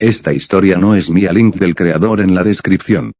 Esta historia no es mía. Link del creador en la descripción.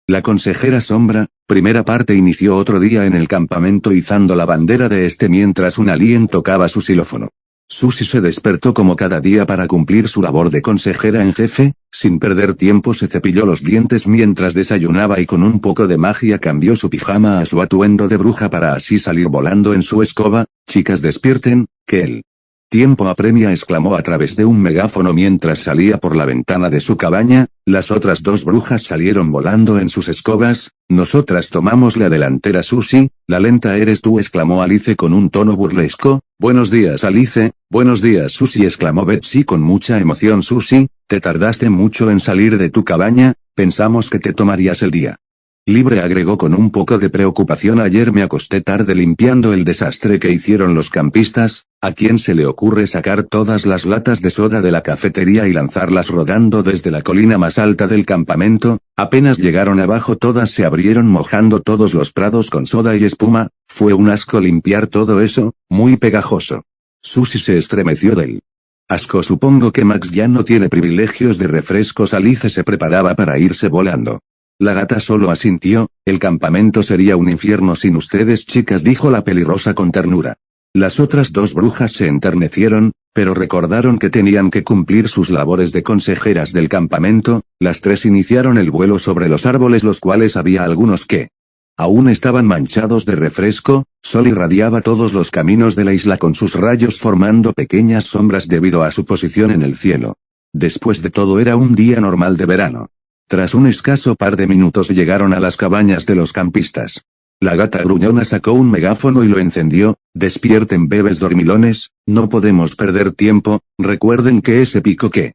La consejera Sombra, primera parte. Inició otro día en el campamento izando la bandera de este mientras un alien tocaba su xilófono. Susie se despertó como cada día para cumplir su labor de consejera en jefe. Sin perder tiempo se cepilló los dientes mientras desayunaba y con un poco de magia cambió su pijama a su atuendo de bruja para así salir volando en su escoba. Chicas, despierten, que el tiempo apremia, exclamó a través de un megáfono mientras salía por la ventana de su cabaña. Las otras dos brujas salieron volando en sus escobas. Nosotras tomamos la delantera. Susie, la lenta eres tú, exclamó Alice con un tono burlesco. Buenos días, Alice. Buenos días, Susie, exclamó Betsy con mucha emoción. Susie, te tardaste mucho en salir de tu cabaña, pensamos que te tomarías el día libre, agregó con un poco de preocupación. Ayer me acosté tarde limpiando el desastre que hicieron los campistas. ¿A quién se le ocurre sacar todas las latas de soda de la cafetería y lanzarlas rodando desde la colina más alta del campamento? Apenas llegaron abajo todas se abrieron mojando todos los prados con soda y espuma. Fue un asco limpiar todo eso, muy pegajoso. Susie se estremeció del asco. Supongo que Max ya no tiene privilegios de refrescos. Alice se preparaba para irse volando. La gata solo asintió. El campamento sería un infierno sin ustedes, chicas, dijo la pelirrosa con ternura. Las otras dos brujas se enternecieron, pero recordaron que tenían que cumplir sus labores de consejeras del campamento. Las tres iniciaron el vuelo sobre los árboles, los cuales había algunos que aún estaban manchados de refresco. Sol irradiaba todos los caminos de la isla con sus rayos formando pequeñas sombras debido a su posición en el cielo. Después de todo era un día normal de verano. Tras un escaso par de minutos llegaron a las cabañas de los campistas. La gata gruñona sacó un megáfono y lo encendió. Despierten, bebés dormilones, no podemos perder tiempo. Recuerden que ese pico que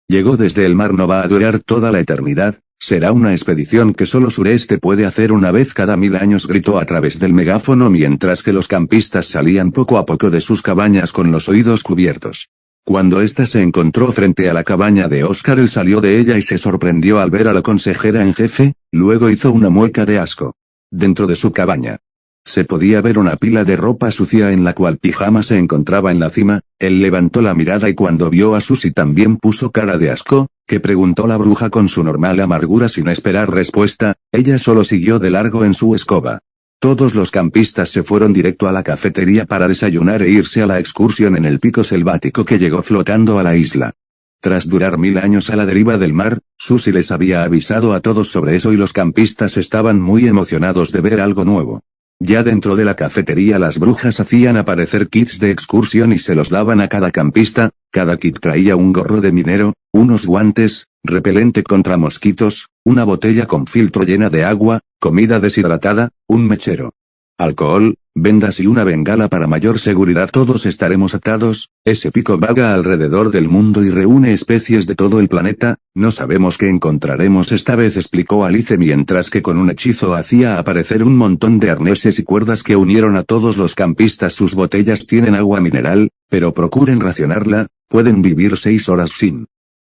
llegó desde el mar no va a durar toda la eternidad. Será una expedición que solo Sureste puede hacer una vez cada 1000 años, gritó a través del megáfono mientras que los campistas salían poco a poco de sus cabañas con los oídos cubiertos. Cuando ésta se encontró frente a la cabaña de Oscar, él salió de ella y se sorprendió al ver a la consejera en jefe. Luego hizo una mueca de asco. Dentro de su cabaña se podía ver una pila de ropa sucia en la cual Pijama se encontraba en la cima. Él levantó la mirada y cuando vio a Susie también puso cara de asco. ¿Qué?, preguntó la bruja con su normal amargura sin esperar respuesta. Ella solo siguió de largo en su escoba. Todos los campistas se fueron directo a la cafetería para desayunar e irse a la excursión en el pico selvático que llegó flotando a la isla. Tras durar 1000 años a la deriva del mar, Susie les había avisado a todos sobre eso y los campistas estaban muy emocionados de ver algo nuevo. Ya dentro de la cafetería las brujas hacían aparecer kits de excursión y se los daban a cada campista. Cada kit traía un gorro de minero, unos guantes, repelente contra mosquitos, una botella con filtro llena de agua, comida deshidratada, un mechero, alcohol, vendas y una bengala para mayor seguridad. Todos estaremos atados. Ese pico vaga alrededor del mundo y reúne especies de todo el planeta. No sabemos qué encontraremos esta vez, explicó Alice mientras que con un hechizo hacía aparecer un montón de arneses y cuerdas que unieron a todos los campistas. Sus botellas tienen agua mineral, pero procuren racionarla. Pueden vivir 6 horas sin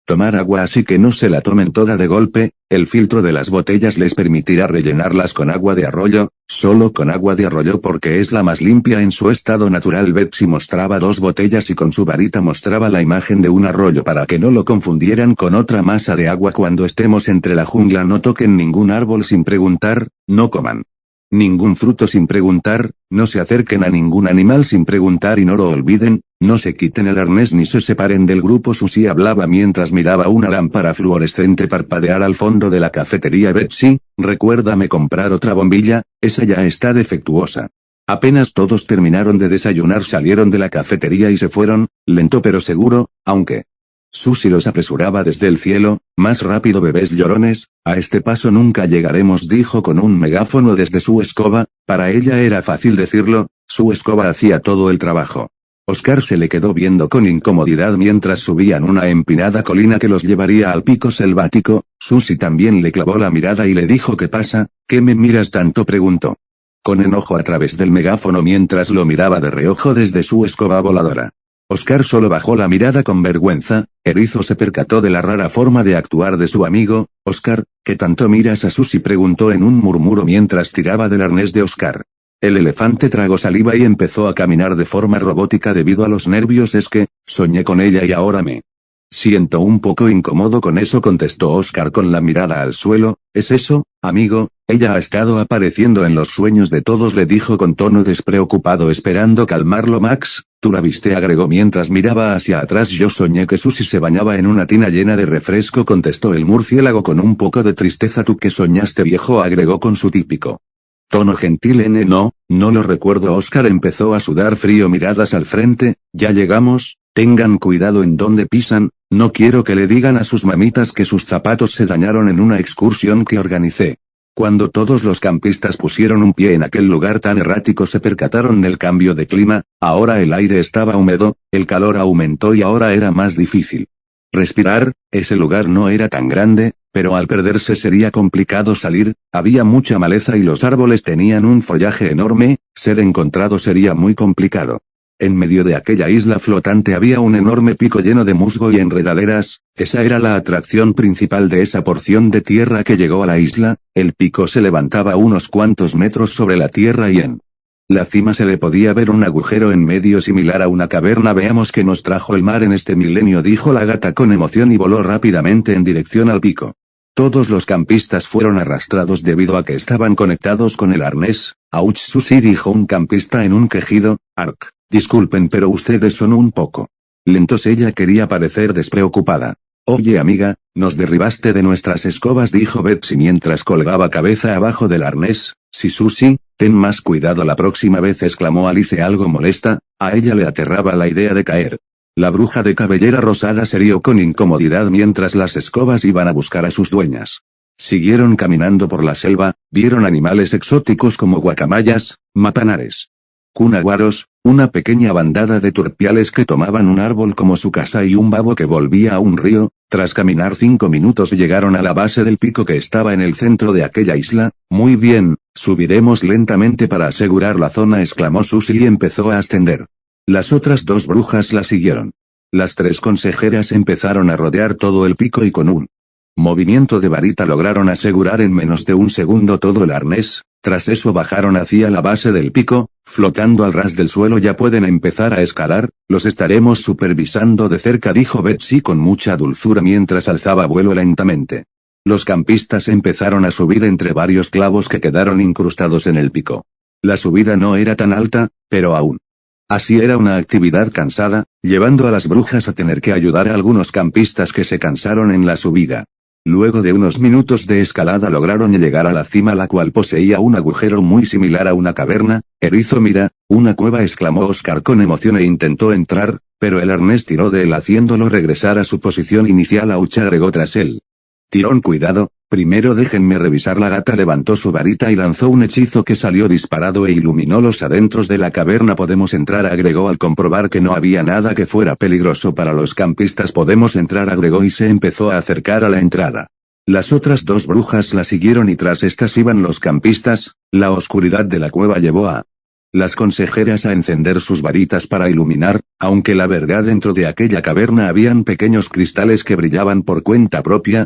tomar agua, así que no se la tomen toda de golpe. El filtro de las botellas les permitirá rellenarlas con agua de arroyo, solo con agua de arroyo porque es la más limpia en su estado natural. Betsy mostraba 2 botellas y con su varita mostraba la imagen de un arroyo para que no lo confundieran con otra masa de agua. Cuando estemos entre la jungla no toquen ningún árbol sin preguntar, no coman ningún fruto sin preguntar, no se acerquen a ningún animal sin preguntar y no lo olviden, no se quiten el arnés ni se separen del grupo. Susie hablaba mientras miraba una lámpara fluorescente parpadear al fondo de la cafetería. Betsy, recuérdame comprar otra bombilla, esa ya está defectuosa. Apenas todos terminaron de desayunar salieron de la cafetería y se fueron, lento pero seguro, aunque Susie los apresuraba desde el cielo. Más rápido, bebés llorones, a este paso nunca llegaremos, dijo con un megáfono desde su escoba. Para ella era fácil decirlo, su escoba hacía todo el trabajo. Oscar se le quedó viendo con incomodidad mientras subían una empinada colina que los llevaría al pico selvático. Susie también le clavó la mirada y le dijo: ¿qué pasa? ¿Qué me miras tanto?, preguntó con enojo a través del megáfono mientras lo miraba de reojo desde su escoba voladora. Oscar solo bajó la mirada con vergüenza. Erizo se percató de la rara forma de actuar de su amigo. Oscar, ¿qué tanto miras a Susie?, preguntó en un murmuro mientras tiraba del arnés de Oscar. El elefante tragó saliva y empezó a caminar de forma robótica debido a los nervios. Es que, soñé con ella y ahora me Siento un poco incómodo con eso, contestó Oscar con la mirada al suelo. ¿Es eso, amigo? Ella ha estado apareciendo en los sueños de todos, le dijo con tono despreocupado esperando calmarlo Max. ¿Tú la viste?, agregó mientras miraba hacia atrás. Yo soñé que Susie se bañaba en una tina llena de refresco, contestó el murciélago con un poco de tristeza. ¿Tú qué soñaste, viejo?, agregó con su típico tono gentil. No lo recuerdo. Oscar empezó a sudar frío, miradas al frente. Ya llegamos, tengan cuidado en donde pisan, no quiero que le digan a sus mamitas que sus zapatos se dañaron en una excursión que organicé. Cuando todos los campistas pusieron un pie en aquel lugar tan errático se percataron del cambio de clima. Ahora el aire estaba húmedo, el calor aumentó y ahora era más difícil respirar. Ese lugar no era tan grande, pero al perderse sería complicado salir, había mucha maleza y los árboles tenían un follaje enorme, ser encontrado sería muy complicado. En medio de aquella isla flotante había un enorme pico lleno de musgo y enredaderas, esa era la atracción principal de esa porción de tierra que llegó a la isla. El pico se levantaba unos cuantos metros sobre la tierra y en la cima se le podía ver un agujero en medio similar a una caverna. Veamos qué nos trajo el mar en este milenio, dijo la gata con emoción y voló rápidamente en dirección al pico. Todos los campistas fueron arrastrados debido a que estaban conectados con el arnés. Ouch, Susie, dijo un campista en un quejido. Ark, disculpen, pero ustedes son un poco lentos. Ella quería parecer despreocupada. Oye amiga, nos derribaste de nuestras escobas, dijo Betsy mientras colgaba cabeza abajo del arnés. Sí, Susie, ten más cuidado la próxima vez, exclamó Alice algo molesta. A ella le aterraba la idea de caer. La bruja de cabellera rosada se rió con incomodidad mientras las escobas iban a buscar a sus dueñas. Siguieron caminando por la selva, vieron animales exóticos como guacamayas, mapanares, cunaguaros, una pequeña bandada de turpiales que tomaban un árbol como su casa y un babo que volvía a un río. Tras caminar 5 minutos llegaron a la base del pico que estaba en el centro de aquella isla. Muy bien, subiremos lentamente para asegurar la zona, exclamó Susie y empezó a ascender. Las otras 2 brujas la siguieron. Las 3 consejeras empezaron a rodear todo el pico y con un movimiento de varita lograron asegurar en menos de un segundo todo el arnés. Tras eso bajaron hacia la base del pico, flotando al ras del suelo. Ya pueden empezar a escalar, los estaremos supervisando de cerca, dijo Betsy con mucha dulzura mientras alzaba vuelo lentamente. Los campistas empezaron a subir entre varios clavos que quedaron incrustados en el pico. La subida no era tan alta, pero aún así era una actividad cansada, llevando a las brujas a tener que ayudar a algunos campistas que se cansaron en la subida. Luego de unos minutos de escalada lograron llegar a la cima, la cual poseía un agujero muy similar a una caverna. Erizo, mira, una cueva, exclamó Oscar con emoción e intentó entrar, pero el arnés tiró de él haciéndolo regresar a su posición inicial. Ouch, agregó tras él. Tirón, cuidado, primero déjenme revisar. La gata levantó su varita y lanzó un hechizo que salió disparado e iluminó los adentros de la caverna. Podemos entrar, agregó al comprobar que no había nada que fuera peligroso para los campistas. Podemos entrar, agregó y se empezó a acercar a la entrada. Las otras 2 brujas la siguieron y tras estas iban los campistas. La oscuridad de la cueva llevó a las consejeras a encender sus varitas para iluminar, aunque la verdad dentro de aquella caverna habían pequeños cristales que brillaban por cuenta propia.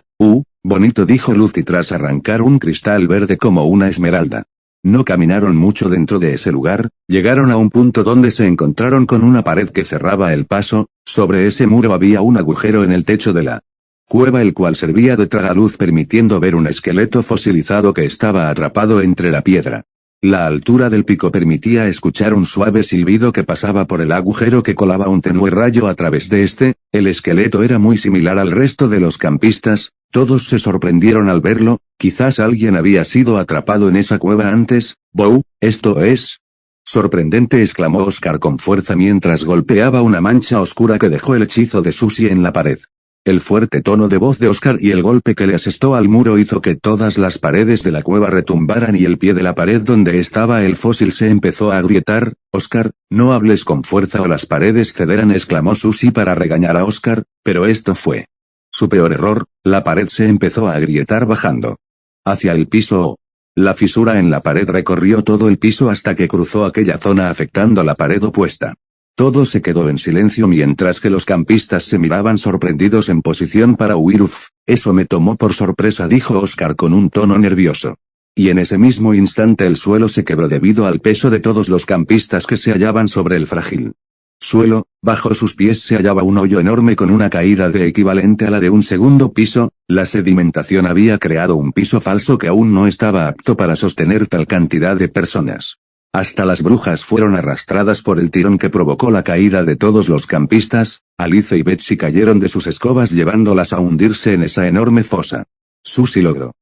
Bonito, dijo Lucy tras arrancar un cristal verde como una esmeralda. No caminaron mucho dentro de ese lugar, llegaron a un punto donde se encontraron con una pared que cerraba el paso. Sobre ese muro había un agujero en el techo de la cueva, el cual servía de tragaluz permitiendo ver un esqueleto fosilizado que estaba atrapado entre la piedra. La altura del pico permitía escuchar un suave silbido que pasaba por el agujero que colaba un tenue rayo a través de este. El esqueleto era muy similar al resto de los campistas, todos se sorprendieron al verlo. Quizás alguien había sido atrapado en esa cueva antes. ¡Wow! Esto es sorprendente, exclamó Oscar con fuerza mientras golpeaba una mancha oscura que dejó el hechizo de Susie en la pared. El fuerte tono de voz de Oscar y el golpe que le asestó al muro hizo que todas las paredes de la cueva retumbaran y el pie de la pared donde estaba el fósil se empezó a agrietar. Oscar, no hables con fuerza o las paredes cederán, exclamó Susie para regañar a Oscar, pero esto fue su peor error. La pared se empezó a agrietar bajando hacia el piso. La fisura en la pared recorrió todo el piso hasta que cruzó aquella zona afectando la pared opuesta. Todo se quedó en silencio mientras que los campistas se miraban sorprendidos en posición para huir. Eso me tomó por sorpresa, dijo Oscar con un tono nervioso. Y en ese mismo instante el suelo se quebró debido al peso de todos los campistas que se hallaban sobre el frágil suelo, bajo sus pies se hallaba un hoyo enorme con una caída de equivalente a la de un segundo piso. La sedimentación había creado un piso falso que aún no estaba apto para sostener tal cantidad de personas. Hasta las brujas fueron arrastradas por el tirón que provocó la caída de todos los campistas. Alice y Betsy cayeron de sus escobas llevándolas a hundirse en esa enorme fosa. Susie logró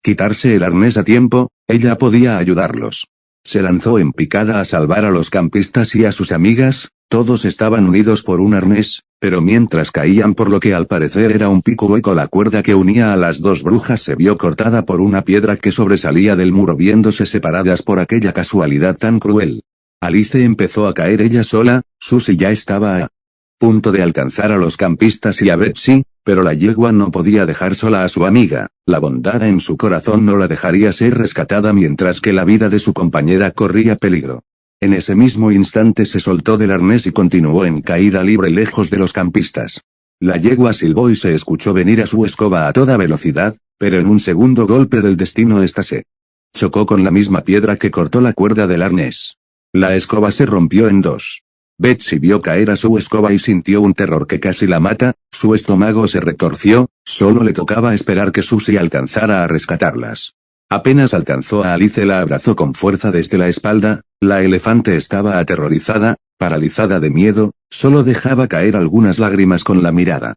quitarse el arnés a tiempo, ella podía ayudarlos. Se lanzó en picada a salvar a los campistas y a sus amigas. Todos estaban unidos por un arnés, pero mientras caían por lo que al parecer era un pico hueco, la cuerda que unía a las dos brujas se vio cortada por una piedra que sobresalía del muro, viéndose separadas por aquella casualidad tan cruel. Alice empezó a caer ella sola. Susie ya estaba a punto de alcanzar a los campistas y a Betsy, pero la yegua no podía dejar sola a su amiga. La bondad en su corazón no la dejaría ser rescatada mientras que la vida de su compañera corría peligro. En ese mismo instante se soltó del arnés y continuó en caída libre lejos de los campistas. La yegua silbó y se escuchó venir a su escoba a toda velocidad, pero en un segundo golpe del destino esta se chocó con la misma piedra que cortó la cuerda del arnés. La escoba se rompió en dos. Betsy vio caer a su escoba y sintió un terror que casi la mata. Su estómago se retorció, solo le tocaba esperar que Susie alcanzara a rescatarlas. Apenas alcanzó a Alice, la abrazó con fuerza desde la espalda. La elefante estaba aterrorizada, paralizada de miedo, solo dejaba caer algunas lágrimas con la mirada.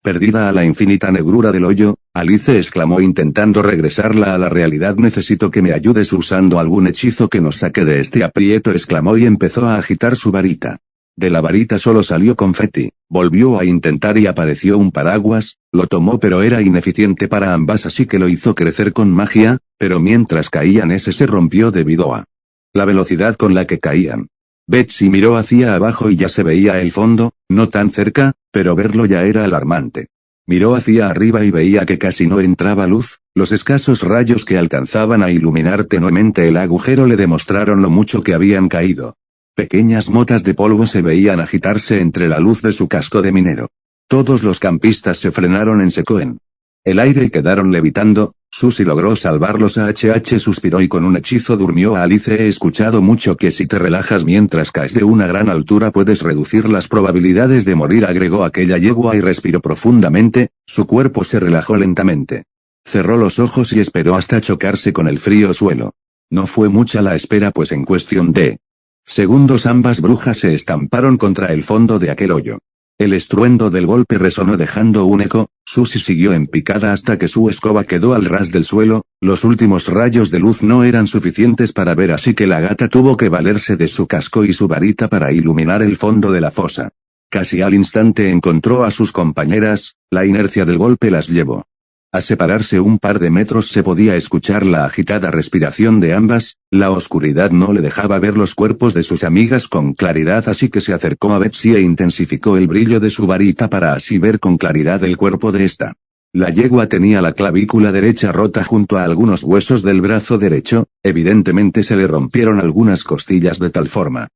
Perdida a la infinita negrura del hoyo, Alice exclamó intentando regresarla a la realidad. Necesito que me ayudes usando algún hechizo que nos saque de este aprieto, exclamó y empezó a agitar su varita. De la varita solo salió confeti. Volvió a intentar y apareció un paraguas. Lo tomó pero era ineficiente para ambas, así que lo hizo crecer con magia, pero mientras caían ese se rompió debido a la velocidad con la que caían. Betsy miró hacia abajo y ya se veía el fondo, no tan cerca, pero verlo ya era alarmante. Miró hacia arriba y veía que casi no entraba luz. Los escasos rayos que alcanzaban a iluminar tenuemente el agujero le demostraron lo mucho que habían caído. Pequeñas motas de polvo se veían agitarse entre la luz de su casco de minero. Todos los campistas se frenaron en seco en el aire y quedaron levitando. Susie logró salvarlos. Suspiró y con un hechizo durmió a Alice. He escuchado mucho que si te relajas mientras caes de una gran altura puedes reducir las probabilidades de morir, agregó aquella yegua y respiró profundamente. Su cuerpo se relajó lentamente. Cerró los ojos y esperó hasta chocarse con el frío suelo. No fue mucha la espera, pues en cuestión de segundos ambas brujas se estamparon contra el fondo de aquel hoyo. El estruendo del golpe resonó dejando un eco. Susie siguió en picada hasta que su escoba quedó al ras del suelo. Los últimos rayos de luz no eran suficientes para ver, así que la gata tuvo que valerse de su casco y su varita para iluminar el fondo de la fosa. Casi al instante encontró a sus compañeras. La inercia del golpe las llevó a separarse un par de metros. Se podía escuchar la agitada respiración de ambas. La oscuridad no le dejaba ver los cuerpos de sus amigas con claridad, así que se acercó a Betsy e intensificó el brillo de su varita para así ver con claridad el cuerpo de esta. La yegua tenía la clavícula derecha rota junto a algunos huesos del brazo derecho. Evidentemente se le rompieron algunas costillas de tal forma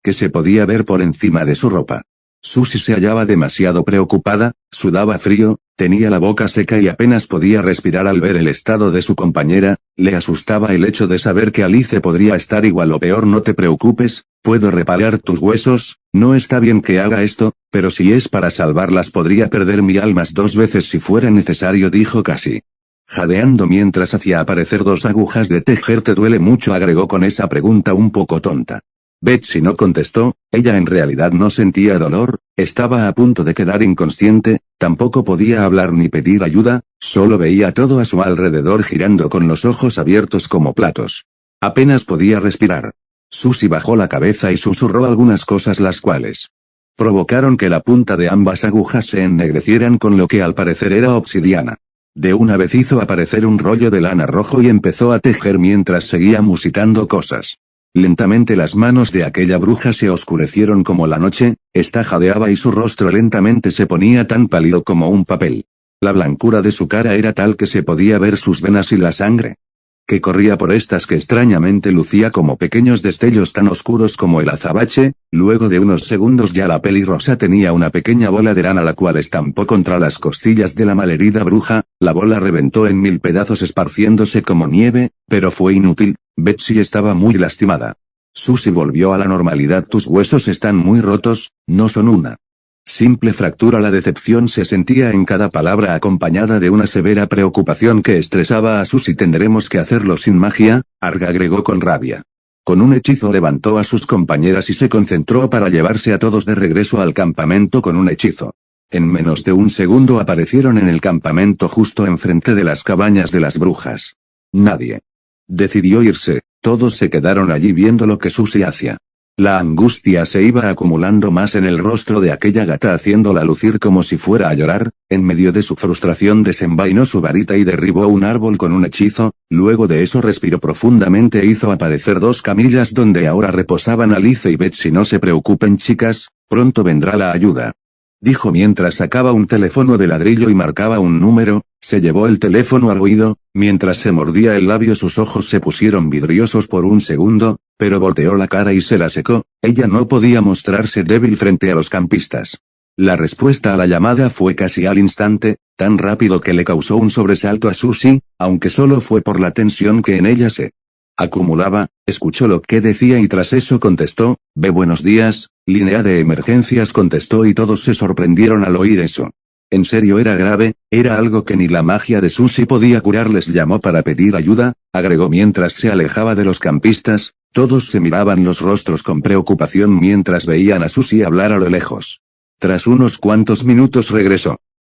que se podía ver por encima de su ropa. Susie se hallaba demasiado preocupada, sudaba frío, tenía la boca seca y apenas podía respirar al ver el estado de su compañera. Le asustaba el hecho de saber que Alice podría estar igual o peor. No te preocupes, puedo reparar tus huesos. No está bien que haga esto, pero si es para salvarlas podría perder mi alma 2 veces si fuera necesario, dijo casi jadeando mientras hacía aparecer 2 agujas de tejer. ¿Te duele mucho?, agregó con esa pregunta un poco tonta. Betsy no contestó. Ella en realidad no sentía dolor, estaba a punto de quedar inconsciente, tampoco podía hablar ni pedir ayuda, solo veía todo a su alrededor girando con los ojos abiertos como platos. Apenas podía respirar. Susie bajó la cabeza y susurró algunas cosas, las cuales provocaron que la punta de ambas agujas se ennegrecieran con lo que al parecer era obsidiana. De una vez hizo aparecer un rollo de lana rojo y empezó a tejer mientras seguía musitando cosas. Lentamente las manos de aquella bruja se oscurecieron como la noche. Esta jadeaba y su rostro lentamente se ponía tan pálido como un papel. La blancura de su cara era tal que se podía ver sus venas y la sangre que corría por estas, que extrañamente lucía como pequeños destellos tan oscuros como el azabache. Luego de unos segundos ya la pelirrosa tenía una pequeña bola de lana la cual estampó contra las costillas de la malherida bruja. La bola reventó en 1000 pedazos esparciéndose como nieve, pero fue inútil. Betsy estaba muy lastimada. Susie volvió a la normalidad. Tus huesos están muy rotos, no son una simple fractura. La decepción se sentía en cada palabra acompañada de una severa preocupación que estresaba a Susie. Tendremos que hacerlo sin magia, Arg agregó con rabia. Con un hechizo levantó a sus compañeras y se concentró para llevarse a todos de regreso al campamento con un hechizo. En menos de un segundo aparecieron en el campamento justo enfrente de las cabañas de las brujas. Nadie decidió irse, todos se quedaron allí viendo lo que Susie hacía. La angustia se iba acumulando más en el rostro de aquella gata, haciéndola lucir como si fuera a llorar. En medio de su frustración desenvainó su varita y derribó un árbol con un hechizo. Luego de eso respiró profundamente e hizo aparecer 2 camillas donde ahora reposaban Alice y Betsy. No se preocupen, chicas, pronto vendrá la ayuda, dijo mientras sacaba un teléfono de ladrillo y marcaba un número. Se llevó el teléfono al oído, mientras se mordía el labio. Sus ojos se pusieron vidriosos por un segundo, pero volteó la cara y se la secó. Ella no podía mostrarse débil frente a los campistas. La respuesta a la llamada fue casi al instante, tan rápido que le causó un sobresalto a Susie, aunque solo fue por la tensión que en ella se acumulaba. Escuchó lo que decía y tras eso contestó: buenos días, línea de emergencias, contestó y todos se sorprendieron al oír eso. En serio, era grave, era algo que ni la magia de Susie podía curar. Les llamó para pedir ayuda, agregó mientras se alejaba de los campistas. Todos se miraban los rostros con preocupación mientras veían a Susie hablar a lo lejos. Tras unos cuantos minutos regresó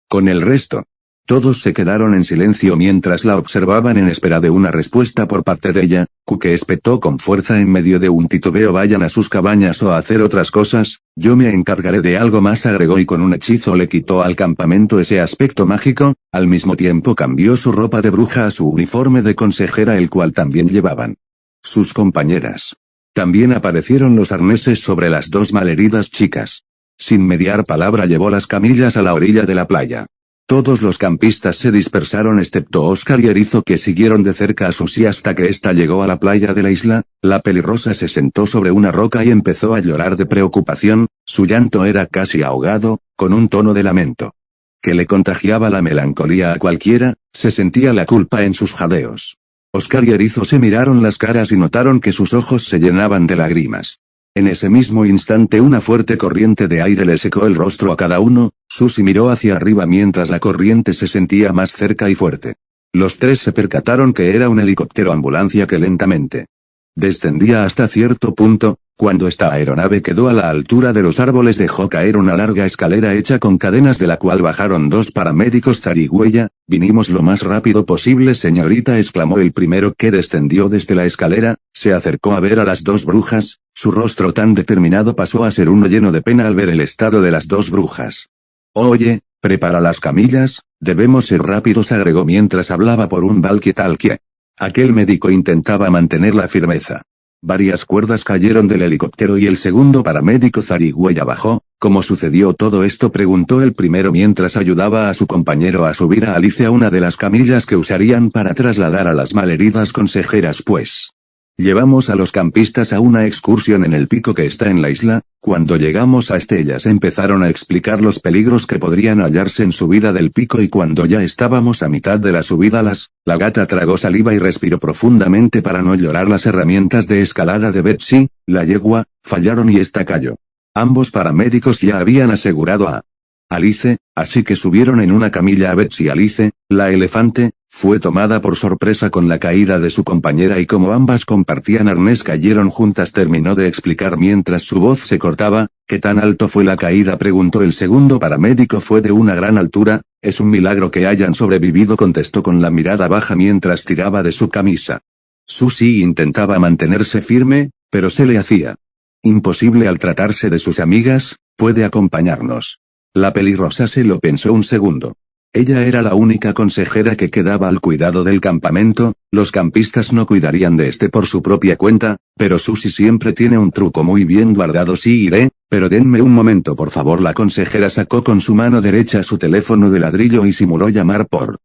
con el resto. Todos se quedaron en silencio mientras la observaban en espera de una respuesta por parte de ella. Que espetó con fuerza en medio de un titubeo: vayan a sus cabañas o a hacer otras cosas, yo me encargaré de algo más, agregó y con un hechizo le quitó al campamento ese aspecto mágico. Al mismo tiempo cambió su ropa de bruja a su uniforme de consejera, el cual también llevaban sus compañeras. También aparecieron los arneses sobre las 2 malheridas chicas. Sin mediar palabra llevó las camillas a la orilla de la playa. Todos los campistas se dispersaron excepto Oscar y Erizo, que siguieron de cerca a Susie hasta que ésta llegó a la playa de la isla. La pelirrosa se sentó sobre una roca y empezó a llorar de preocupación. Su llanto era casi ahogado, con un tono de lamento que le contagiaba la melancolía a cualquiera. Se sentía la culpa en sus jadeos. Oscar y Erizo se miraron las caras y notaron que sus ojos se llenaban de lágrimas. En ese mismo instante una fuerte corriente de aire le secó el rostro a cada uno. Susie miró hacia arriba mientras la corriente se sentía más cerca y fuerte. Los 3 se percataron que era un helicóptero ambulancia que lentamente descendía hasta cierto punto. Cuando esta aeronave quedó a la altura de los árboles dejó caer una larga escalera hecha con cadenas de la cual bajaron 2 paramédicos. Zarigüeya, vinimos lo más rápido posible, señorita, exclamó el primero que descendió desde la escalera. Se acercó a ver a las 2 brujas. Su rostro tan determinado pasó a ser uno lleno de pena al ver el estado de las 2 brujas. Oye, prepara las camillas, debemos ser rápidos, agregó mientras hablaba por un walkie-talkie. Aquel médico intentaba mantener la firmeza. Varias cuerdas cayeron del helicóptero y el segundo paramédico zarigüeya bajó. ¿Cómo sucedió todo esto?, preguntó el primero mientras ayudaba a su compañero a subir a Alice a una de las camillas que usarían para trasladar a las malheridas consejeras. Pues llevamos a los campistas a una excursión en el pico que está en la isla. Cuando llegamos a ellas empezaron a explicar los peligros que podrían hallarse en subida del pico y cuando ya estábamos a mitad de la subida la gata tragó saliva y respiró profundamente para no llorar. Las herramientas de escalada de Betsy, la yegua, fallaron y esta cayó. Ambos paramédicos ya habían asegurado a Alice, así que subieron en una camilla a Betsy. Alice, la elefante, fue tomada por sorpresa con la caída de su compañera y como ambas compartían arnés cayeron juntas, terminó de explicar mientras su voz se cortaba. ¿Qué tan alto fue la caída?, preguntó el segundo paramédico. Fue de una gran altura, es un milagro que hayan sobrevivido, contestó con la mirada baja mientras tiraba de su camisa. Susie intentaba mantenerse firme, pero se le hacía imposible al tratarse de sus amigas. ¿Puede acompañarnos? La pelirrosa se lo pensó un segundo. Ella era la única consejera que quedaba al cuidado del campamento. Los campistas no cuidarían de por su propia cuenta, pero Susie siempre tiene un truco muy bien guardado. Sí iré, pero denme un momento por favor. La consejera sacó con su mano derecha su teléfono de ladrillo y simuló llamar por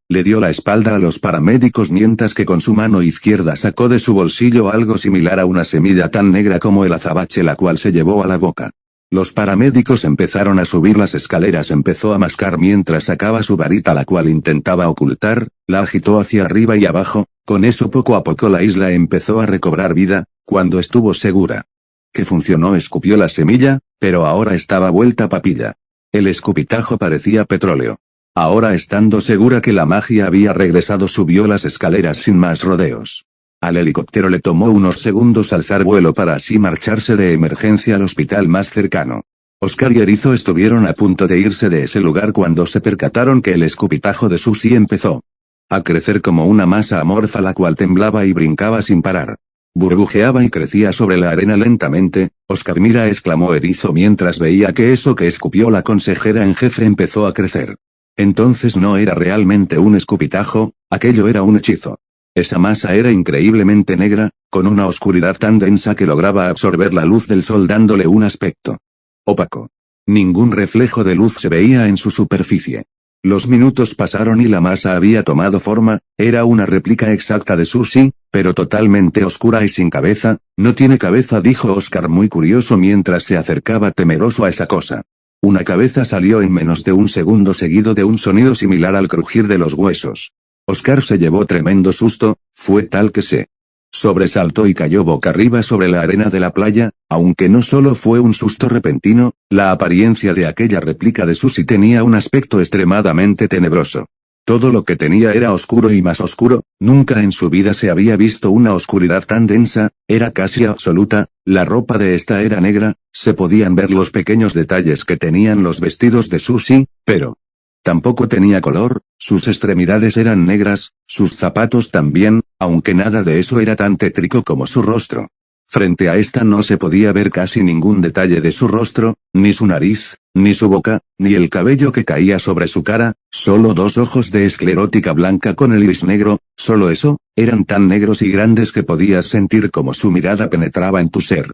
le dio la espalda a los paramédicos mientras que con su mano izquierda sacó de su bolsillo algo similar a una semilla tan negra como el azabache, la cual se llevó a la boca. Los paramédicos empezaron a subir las escaleras. Empezó a mascar mientras sacaba su varita, la cual intentaba ocultar, la agitó hacia arriba y abajo. Con eso poco a poco la isla empezó a recobrar vida. Cuando estuvo segura que funcionó, escupió la semilla, pero ahora estaba vuelta papilla. El escupitajo parecía petróleo. Ahora, estando segura que la magia había regresado, subió las escaleras sin más rodeos. Al helicóptero le tomó unos segundos alzar vuelo para así marcharse de emergencia al hospital más cercano. Oscar y Erizo estuvieron a punto de irse de ese lugar cuando se percataron que el escupitajo de Susie empezó a crecer como una masa amorfa la cual temblaba y brincaba sin parar. Burbujeaba y crecía sobre la arena lentamente. «Oscar, mira», exclamó Erizo mientras veía que eso que escupió la consejera en jefe empezó a crecer. Entonces no era realmente un escupitajo, aquello era un hechizo. Esa masa era increíblemente negra, con una oscuridad tan densa que lograba absorber la luz del sol dándole un aspecto opaco. Ningún reflejo de luz se veía en su superficie. Los minutos pasaron y la masa había tomado forma. Era una réplica exacta de Susie, pero totalmente oscura y sin cabeza. «No tiene cabeza», dijo Oscar muy curioso mientras se acercaba temeroso a esa cosa. Una cabeza salió en menos de un segundo, seguido de un sonido similar al crujir de los huesos. Oscar se llevó tremendo susto, fue tal que se sobresaltó y cayó boca arriba sobre la arena de la playa. Aunque no solo fue un susto repentino, la apariencia de aquella réplica de Susie tenía un aspecto extremadamente tenebroso. Todo lo que tenía era oscuro y más oscuro. Nunca en su vida se había visto una oscuridad tan densa, era casi absoluta. La ropa de esta era negra, se podían ver los pequeños detalles que tenían los vestidos de Susie, pero tampoco tenía color. Sus extremidades eran negras, sus zapatos también, aunque nada de eso era tan tétrico como su rostro. Frente a esta no se podía ver casi ningún detalle de su rostro, ni su nariz, ni su boca, ni el cabello que caía sobre su cara, solo dos ojos de esclerótica blanca con el iris negro. Solo eso, eran tan negros y grandes que podías sentir como su mirada penetraba en tu ser.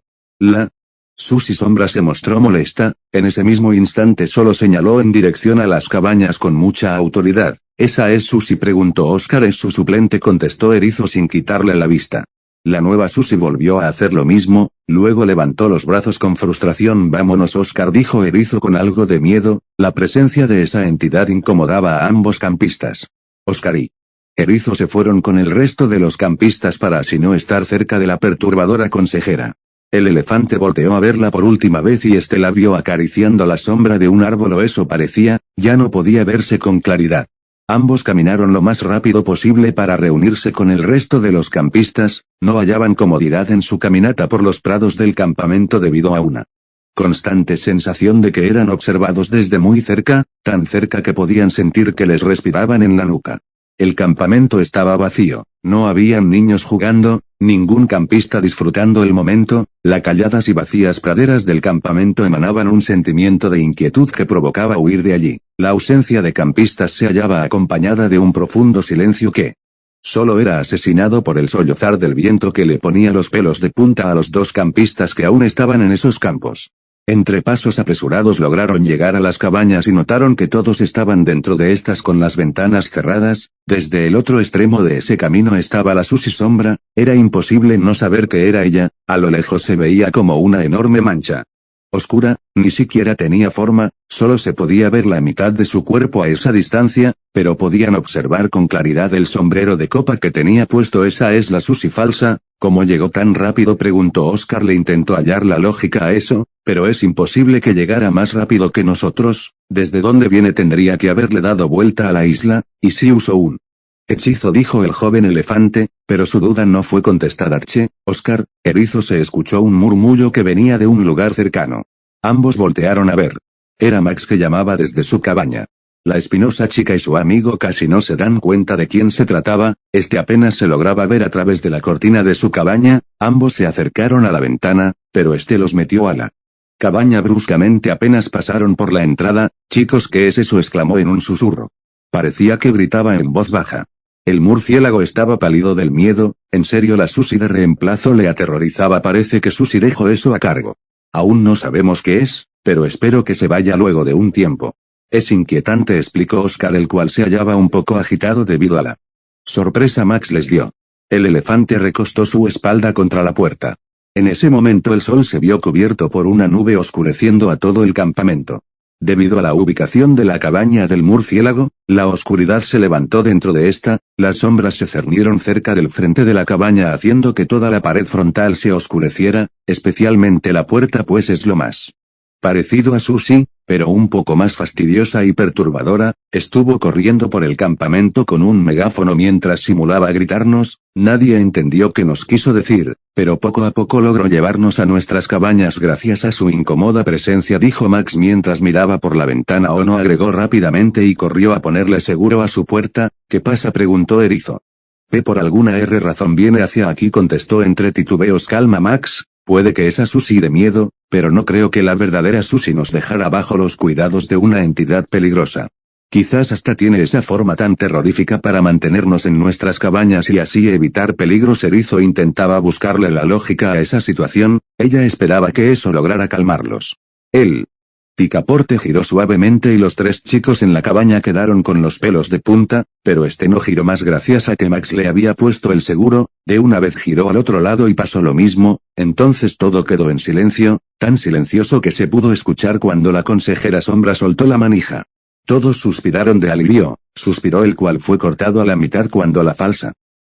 Susie Sombra se mostró molesta. En ese mismo instante solo señaló en dirección a las cabañas con mucha autoridad. «¿Esa es Susie?», preguntó Oscar. «Es su suplente», contestó Erizo sin quitarle la vista. La nueva Susie volvió a hacer lo mismo, luego levantó los brazos con frustración. «Vámonos, Oscar», dijo Erizo con algo de miedo. La presencia de esa entidad incomodaba a ambos campistas. Oscar y Erizo se fueron con el resto de los campistas para así no estar cerca de la perturbadora consejera. El elefante volteó a verla por última vez y este la vio acariciando la sombra de un árbol, o eso parecía. Ya no podía verse con claridad. Ambos caminaron lo más rápido posible para reunirse con el resto de los campistas. No hallaban comodidad en su caminata por los prados del campamento debido a una constante sensación de que eran observados desde muy cerca, tan cerca que podían sentir que les respiraban en la nuca. El campamento estaba vacío, no habían niños jugando, ningún campista disfrutando el momento. Las calladas y vacías praderas del campamento emanaban un sentimiento de inquietud que provocaba huir de allí. La ausencia de campistas se hallaba acompañada de un profundo silencio que solo era asesinado por el sollozar del viento que le ponía los pelos de punta a los dos campistas que aún estaban en esos campos. Entre pasos apresurados lograron llegar a las cabañas y notaron que todos estaban dentro de estas con las ventanas cerradas. Desde el otro extremo de ese camino estaba la Susie Sombra. Era imposible no saber que era ella. A lo lejos se veía como una enorme mancha oscura, ni siquiera tenía forma, solo se podía ver la mitad de su cuerpo a esa distancia, pero podían observar con claridad el sombrero de copa que tenía puesto. «¿Esa es la Susie falsa? ¿Cómo llegó tan rápido?», preguntó Oscar. Le intentó hallar la lógica a eso, pero es imposible que llegara más rápido que nosotros. ¿Desde dónde viene? Tendría que haberle dado vuelta a la isla, y si usó un hechizo, dijo el joven elefante, pero su duda no fue contestada. «Che, Oscar, Erizo», se escuchó un murmullo que venía de un lugar cercano. Ambos voltearon a ver. Era Max que llamaba desde su cabaña. La espinosa chica y su amigo casi no se dan cuenta de quién se trataba. Este apenas se lograba ver a través de la cortina de su cabaña. Ambos se acercaron a la ventana, pero este los metió a la cabaña bruscamente apenas pasaron por la entrada. «Chicos, ¿qué es eso?», exclamó en un susurro. Parecía que gritaba en voz baja. El murciélago estaba pálido del miedo. En serio, la Susie de reemplazo le aterrorizaba. Parece que Susie dejó eso a cargo. Aún no sabemos qué es, pero espero que se vaya luego de un tiempo. Es inquietante, explicó Oscar, el cual se hallaba un poco agitado debido a la sorpresa Max les dio. El elefante recostó su espalda contra la puerta. En ese momento el sol se vio cubierto por una nube oscureciendo a todo el campamento. Debido a la ubicación de la cabaña del murciélago, la oscuridad se levantó dentro de esta, las sombras se cernieron cerca del frente de la cabaña haciendo que toda la pared frontal se oscureciera, especialmente la puerta pues es lo más parecido a Susie, pero un poco más fastidiosa y perturbadora. Estuvo corriendo por el campamento con un megáfono mientras simulaba gritarnos. Nadie entendió qué nos quiso decir, pero poco a poco logró llevarnos a nuestras cabañas gracias a su incómoda presencia, dijo Max mientras miraba por la ventana. Ono agregó rápidamente y corrió a ponerle seguro a su puerta. ¿Qué pasa?, preguntó Erizo. P por alguna razón viene hacia aquí, contestó entre titubeos. Calma Max, puede que esa Susie de miedo, pero no creo que la verdadera Susie nos dejara bajo los cuidados de una entidad peligrosa. Quizás hasta tiene esa forma tan terrorífica para mantenernos en nuestras cabañas y así evitar peligros. Erizo intentaba buscarle la lógica a esa situación, ella esperaba que eso lograra calmarlos. El picaporte giró suavemente y los tres chicos en la cabaña quedaron con los pelos de punta, pero este no giró más gracias a que Max le había puesto el seguro. De una vez giró al otro lado y pasó lo mismo. Entonces todo quedó en silencio, tan silencioso que se pudo escuchar cuando la consejera Sombra soltó la manija. Todos suspiraron de alivio, suspiró el cual fue cortado a la mitad cuando la falsa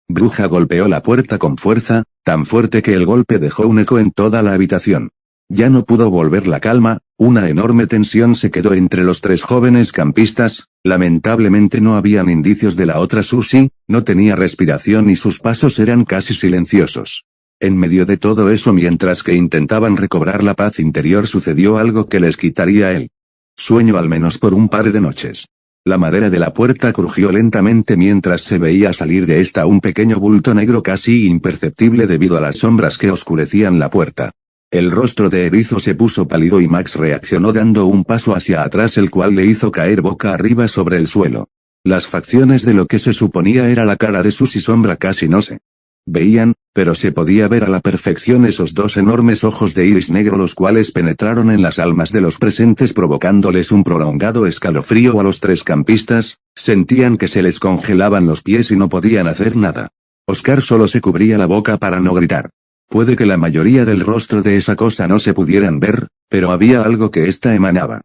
bruja golpeó la puerta con fuerza, tan fuerte que el golpe dejó un eco en toda la habitación. Ya no pudo volver la calma, una enorme tensión se quedó entre los tres jóvenes campistas. Lamentablemente no habían indicios de la otra Susie, no tenía respiración y sus pasos eran casi silenciosos. En medio de todo eso, mientras que intentaban recobrar la paz interior, sucedió algo que les quitaría el sueño al menos por un par de noches. La madera de la puerta crujió lentamente mientras se veía salir de esta un pequeño bulto negro casi imperceptible debido a las sombras que oscurecían la puerta. El rostro de Erizo se puso pálido y Max reaccionó dando un paso hacia atrás, el cual le hizo caer boca arriba sobre el suelo. Las facciones de lo que se suponía era la cara de Susie Sombra casi no se veían, pero se podía ver a la perfección esos dos enormes ojos de iris negro, los cuales penetraron en las almas de los presentes provocándoles un prolongado escalofrío a los tres campistas. Sentían que se les congelaban los pies y no podían hacer nada. Oscar solo se cubría la boca para no gritar. Puede que la mayoría del rostro de esa cosa no se pudieran ver, pero había algo que ésta emanaba.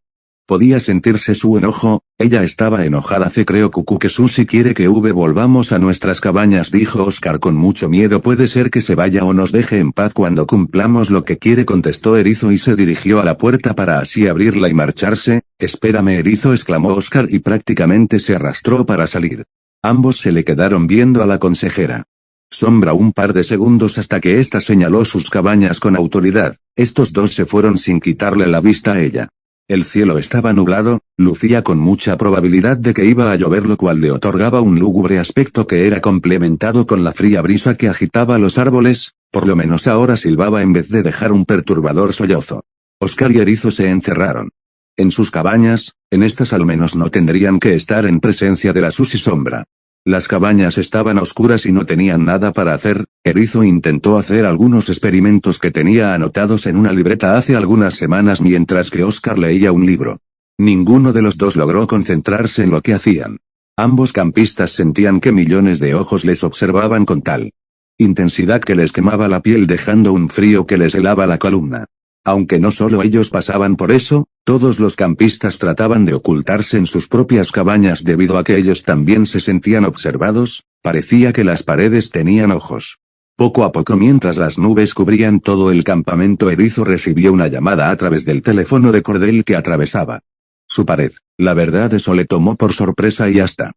Podía sentirse su enojo. Ella estaba enojada. Creo Cucu que Susie quiere que volvamos a nuestras cabañas, dijo Oscar con mucho miedo. Puede ser que se vaya o nos deje en paz cuando cumplamos lo que quiere, contestó Erizo y se dirigió a la puerta para así abrirla y marcharse. Espérame Erizo, exclamó Oscar y prácticamente se arrastró para salir. Ambos se le quedaron viendo a la consejera Sombra un par de segundos hasta que ésta señaló sus cabañas con autoridad. Estos dos se fueron sin quitarle la vista a ella. El cielo estaba nublado, lucía con mucha probabilidad de que iba a llover, lo cual le otorgaba un lúgubre aspecto que era complementado con la fría brisa que agitaba los árboles. Por lo menos ahora silbaba en vez de dejar un perturbador sollozo. Oscar y Erizo se encerraron en sus cabañas. En estas al menos no tendrían que estar en presencia de la Susie Sombra. Las cabañas estaban oscuras y no tenían nada para hacer. Erizo intentó hacer algunos experimentos que tenía anotados en una libreta hace algunas semanas mientras que Oscar leía un libro. Ninguno de los dos logró concentrarse en lo que hacían. Ambos campistas sentían que millones de ojos les observaban con tal intensidad que les quemaba la piel, dejando un frío que les helaba la columna. Aunque no solo ellos pasaban por eso, todos los campistas trataban de ocultarse en sus propias cabañas debido a que ellos también se sentían observados. Parecía que las paredes tenían ojos. Poco a poco, mientras las nubes cubrían todo el campamento, Erizo recibió una llamada a través del teléfono de cordel que atravesaba su pared. La verdad, eso le tomó por sorpresa y hasta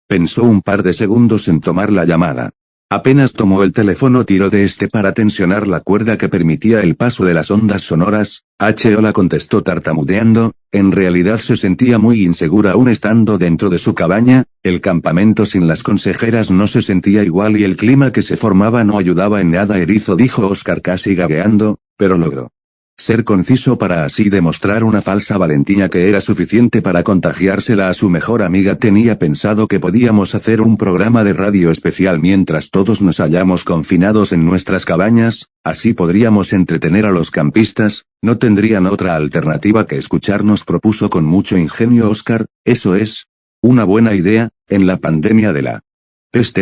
pensó un par de segundos en tomar la llamada. Apenas tomó el teléfono, tiró de este para tensionar la cuerda que permitía el paso de las ondas sonoras. Hola, contestó tartamudeando. En realidad se sentía muy insegura aún estando dentro de su cabaña. El campamento sin las consejeras no se sentía igual y el clima que se formaba no ayudaba en nada. Erizo, dijo Oscar casi gagueando, pero logró ser conciso para así demostrar una falsa valentía que era suficiente para contagiársela a su mejor amiga. Tenía pensado que podíamos hacer un programa de radio especial mientras todos nos hallamos confinados en nuestras cabañas, así podríamos entretener a los campistas, no tendrían otra alternativa que escucharnos, propuso con mucho ingenio Oscar. Eso es una buena idea. En la pandemia de la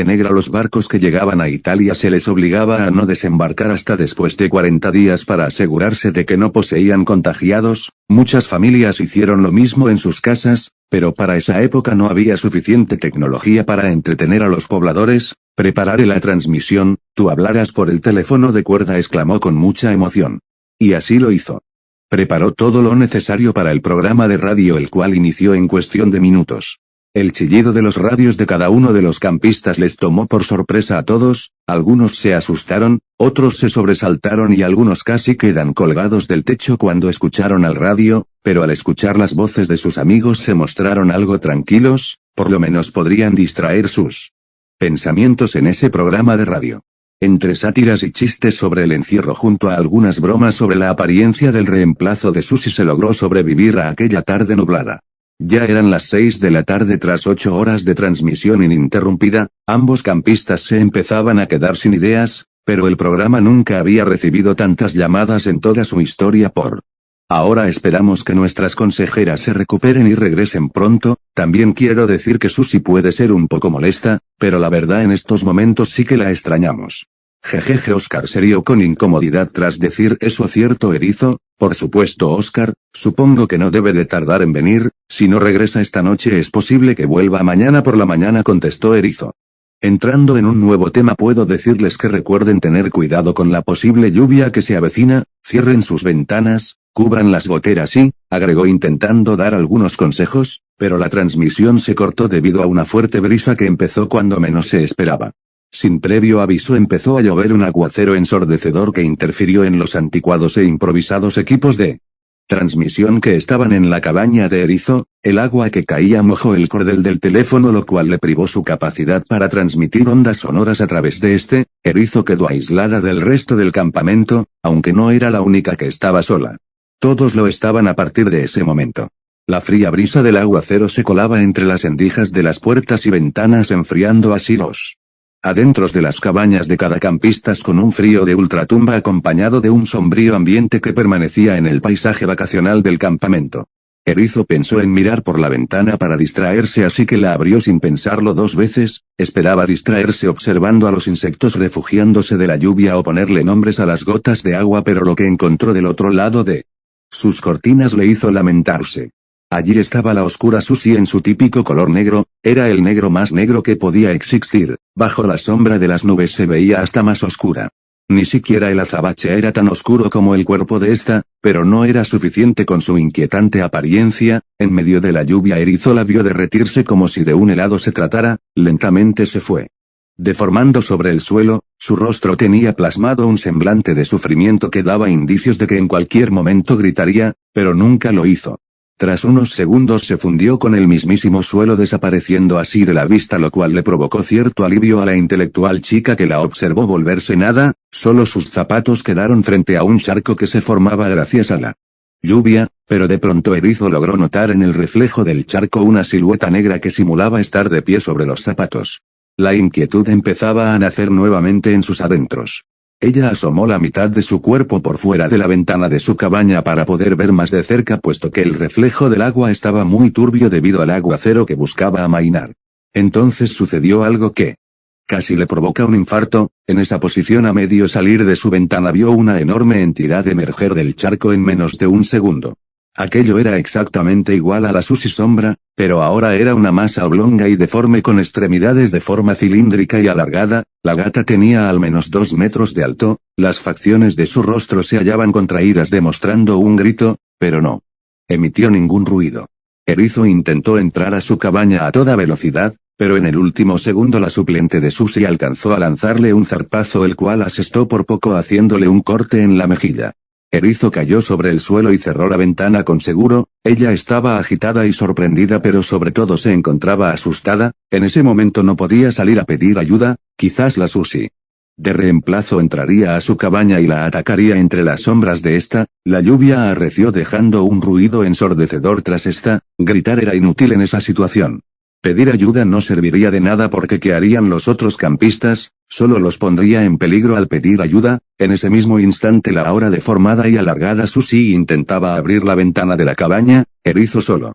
Negra. Los barcos que llegaban a Italia se les obligaba a no desembarcar hasta después de 40 días para asegurarse de que no poseían contagiados. Muchas familias hicieron lo mismo en sus casas, pero para esa época no había suficiente tecnología para entretener a los pobladores. Prepararé la transmisión, tú hablarás por el teléfono de cuerda, exclamó con mucha emoción. Y así lo hizo. Preparó todo lo necesario para el programa de radio, el cual inició en cuestión de minutos. El chillido de los radios de cada uno de los campistas les tomó por sorpresa a todos. Algunos se asustaron, otros se sobresaltaron y algunos casi quedan colgados del techo cuando escucharon al radio, pero al escuchar las voces de sus amigos se mostraron algo tranquilos, por lo menos podrían distraer sus pensamientos en ese programa de radio. Entre sátiras y chistes sobre el encierro junto a algunas bromas sobre la apariencia del reemplazo de Susi se logró sobrevivir a aquella tarde nublada. Ya eran las 6 de la tarde tras 8 horas de transmisión ininterrumpida, ambos campistas se empezaban a quedar sin ideas, pero el programa nunca había recibido tantas llamadas en toda su historia por. Ahora esperamos que nuestras consejeras se recuperen y regresen pronto. También quiero decir que Susi puede ser un poco molesta, pero la verdad en estos momentos sí que la extrañamos. Jejeje. Oscar se rió con incomodidad tras decir eso. ¿Cierto, Erizo? Por supuesto, Oscar, supongo que no debe de tardar en venir. Si no regresa esta noche es posible que vuelva mañana por la mañana, contestó Erizo. Entrando en un nuevo tema, puedo decirles que recuerden tener cuidado con la posible lluvia que se avecina, cierren sus ventanas, cubran las goteras y, agregó intentando dar algunos consejos, pero la transmisión se cortó debido a una fuerte brisa que empezó cuando menos se esperaba. Sin previo aviso empezó a llover un aguacero ensordecedor que interfirió en los anticuados e improvisados equipos de transmisión que estaban en la cabaña de Erizo. El agua que caía mojó el cordel del teléfono, lo cual le privó su capacidad para transmitir ondas sonoras a través de este. Erizo quedó aislada del resto del campamento, aunque no era la única que estaba sola. Todos lo estaban a partir de ese momento. La fría brisa del aguacero se colaba entre las endijas de las puertas y ventanas, enfriando así los adentros de las cabañas de cada campistas con un frío de ultratumba acompañado de un sombrío ambiente que permanecía en el paisaje vacacional del campamento. Erizo pensó en mirar por la ventana para distraerse, así que la abrió sin pensarlo 2 veces. Esperaba distraerse observando a los insectos refugiándose de la lluvia o ponerle nombres a las gotas de agua, pero lo que encontró del otro lado de sus cortinas le hizo lamentarse. Allí estaba la oscura Susi en su típico color negro, era el negro más negro que podía existir. Bajo la sombra de las nubes se veía hasta más oscura. Ni siquiera el azabache era tan oscuro como el cuerpo de esta, pero no era suficiente con su inquietante apariencia. En medio de la lluvia Erizo la vio derretirse como si de un helado se tratara. Lentamente se fue deformando sobre el suelo. Su rostro tenía plasmado un semblante de sufrimiento que daba indicios de que en cualquier momento gritaría, pero nunca lo hizo. Tras unos segundos se fundió con el mismísimo suelo, desapareciendo así de la vista, lo cual le provocó cierto alivio a la intelectual chica que la observó volverse nada. Solo sus zapatos quedaron frente a un charco que se formaba gracias a la lluvia, pero de pronto Erizo logró notar en el reflejo del charco una silueta negra que simulaba estar de pie sobre los zapatos. La inquietud empezaba a nacer nuevamente en sus adentros. Ella asomó la mitad de su cuerpo por fuera de la ventana de su cabaña para poder ver más de cerca, puesto que el reflejo del agua estaba muy turbio debido al aguacero que buscaba amainar. Entonces sucedió algo que casi le provoca un infarto. En esa posición, a medio salir de su ventana, vio una enorme entidad emerger del charco en menos de un segundo. Aquello era exactamente igual a la Susi sombra, pero ahora era una masa oblonga y deforme con extremidades de forma cilíndrica y alargada. La gata tenía al menos 2 metros de alto, las facciones de su rostro se hallaban contraídas demostrando un grito, pero no emitió ningún ruido. Erizo intentó entrar a su cabaña a toda velocidad, pero en el último segundo la suplente de Susi alcanzó a lanzarle un zarpazo, el cual asestó por poco haciéndole un corte en la mejilla. Erizo cayó sobre el suelo y cerró la ventana con seguro. Ella estaba agitada y sorprendida, pero sobre todo se encontraba asustada. En ese momento no podía salir a pedir ayuda. Quizás la Susi de reemplazo entraría a su cabaña y la atacaría entre las sombras de esta. La lluvia arreció dejando un ruido ensordecedor tras esta. Gritar era inútil en esa situación. Pedir ayuda no serviría de nada porque ¿qué harían los otros campistas? Solo los pondría en peligro al pedir ayuda. En ese mismo instante la ahora deformada y alargada Susi intentaba abrir la ventana de la cabaña. Erizo solo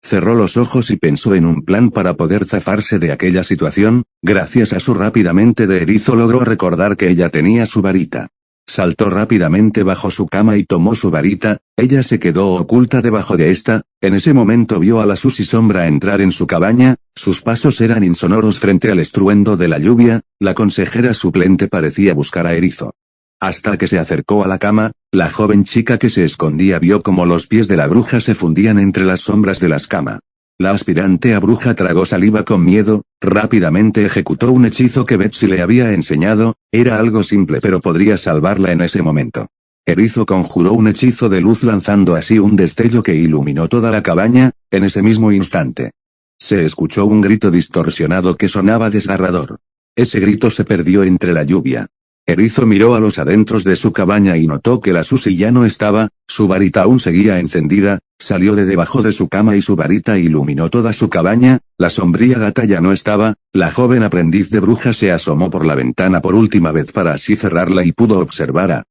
cerró los ojos y pensó en un plan para poder zafarse de aquella situación. Gracias a su rápida mente de erizo logró recordar que ella tenía su varita. Saltó rápidamente bajo su cama y tomó su varita, ella se quedó oculta debajo de esta, en ese momento vio a la Susi sombra entrar en su cabaña, sus pasos eran insonoros frente al estruendo de la lluvia, la consejera suplente parecía buscar a Erizo. Hasta que se acercó a la cama, la joven chica que se escondía vio como los pies de la bruja se fundían entre las sombras de las camas. La aspirante a bruja tragó saliva con miedo, rápidamente ejecutó un hechizo que Betsy le había enseñado, era algo simple pero podría salvarla en ese momento. Erizo conjuró un hechizo de luz lanzando así un destello que iluminó toda la cabaña, en ese mismo instante. Se escuchó un grito distorsionado que sonaba desgarrador. Ese grito se perdió entre la lluvia. Erizo miró a los adentros de su cabaña y notó que la Susi ya no estaba, su varita aún seguía encendida, salió de debajo de su cama y su varita iluminó toda su cabaña, la sombría gata ya no estaba, la joven aprendiz de bruja se asomó por la ventana por última vez para así cerrarla y pudo observar a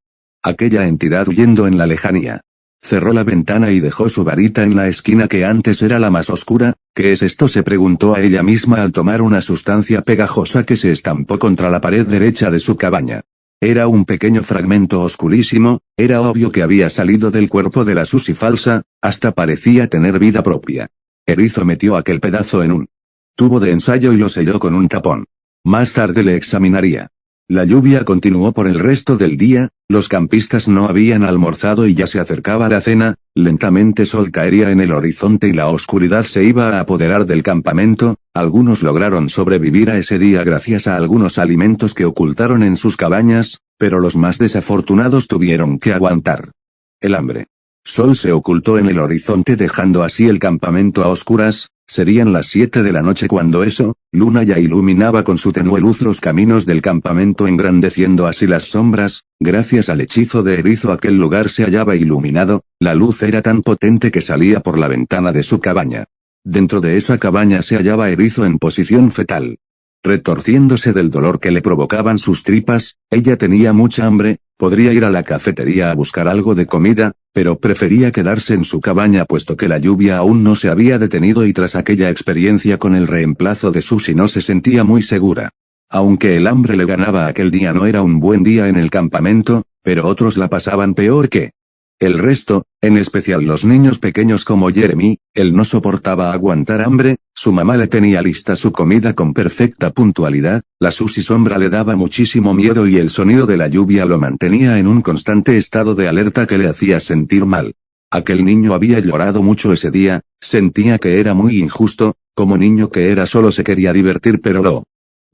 aquella entidad huyendo en la lejanía. Cerró la ventana y dejó su varita en la esquina que antes era la más oscura. ¿Qué es esto?, se preguntó a ella misma al tomar una sustancia pegajosa que se estampó contra la pared derecha de su cabaña. Era un pequeño fragmento oscurísimo, era obvio que había salido del cuerpo de la Susi falsa, hasta parecía tener vida propia. Erizo metió aquel pedazo en un tubo de ensayo y lo selló con un tapón. Más tarde le examinaría. La lluvia continuó por el resto del día, los campistas no habían almorzado y ya se acercaba la cena, lentamente sol caería en el horizonte y la oscuridad se iba a apoderar del campamento, algunos lograron sobrevivir a ese día gracias a algunos alimentos que ocultaron en sus cabañas, pero los más desafortunados tuvieron que aguantar el hambre. Sol se ocultó en el horizonte dejando así el campamento a oscuras. Serían las 7 de la noche cuando luna ya iluminaba con su tenue luz los caminos del campamento engrandeciendo así las sombras, gracias al hechizo de Erizo aquel lugar se hallaba iluminado, la luz era tan potente que salía por la ventana de su cabaña. Dentro de esa cabaña se hallaba Erizo en posición fetal. Retorciéndose del dolor que le provocaban sus tripas, ella tenía mucha hambre, podría ir a la cafetería a buscar algo de comida, pero prefería quedarse en su cabaña puesto que la lluvia aún no se había detenido y tras aquella experiencia con el reemplazo de Susi no se sentía muy segura. Aunque el hambre le ganaba aquel día no era un buen día en el campamento, pero otros la pasaban peor que el resto, en especial los niños pequeños como Jeremy, él no soportaba aguantar hambre, su mamá le tenía lista su comida con perfecta puntualidad, la Susi sombra le daba muchísimo miedo y el sonido de la lluvia lo mantenía en un constante estado de alerta que le hacía sentir mal. Aquel niño había llorado mucho ese día, sentía que era muy injusto, como niño que era solo se quería divertir pero lo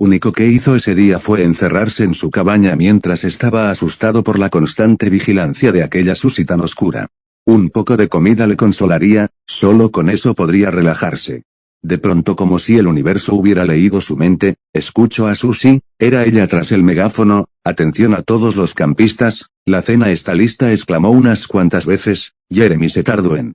único que hizo ese día fue encerrarse en su cabaña mientras estaba asustado por la constante vigilancia de aquella Susi tan oscura. Un poco de comida le consolaría, solo con eso podría relajarse. De pronto como si el universo hubiera leído su mente, escuchó a Susi, era ella tras el megáfono, atención a todos los campistas, la cena está lista exclamó unas cuantas veces, Jeremy se tardó en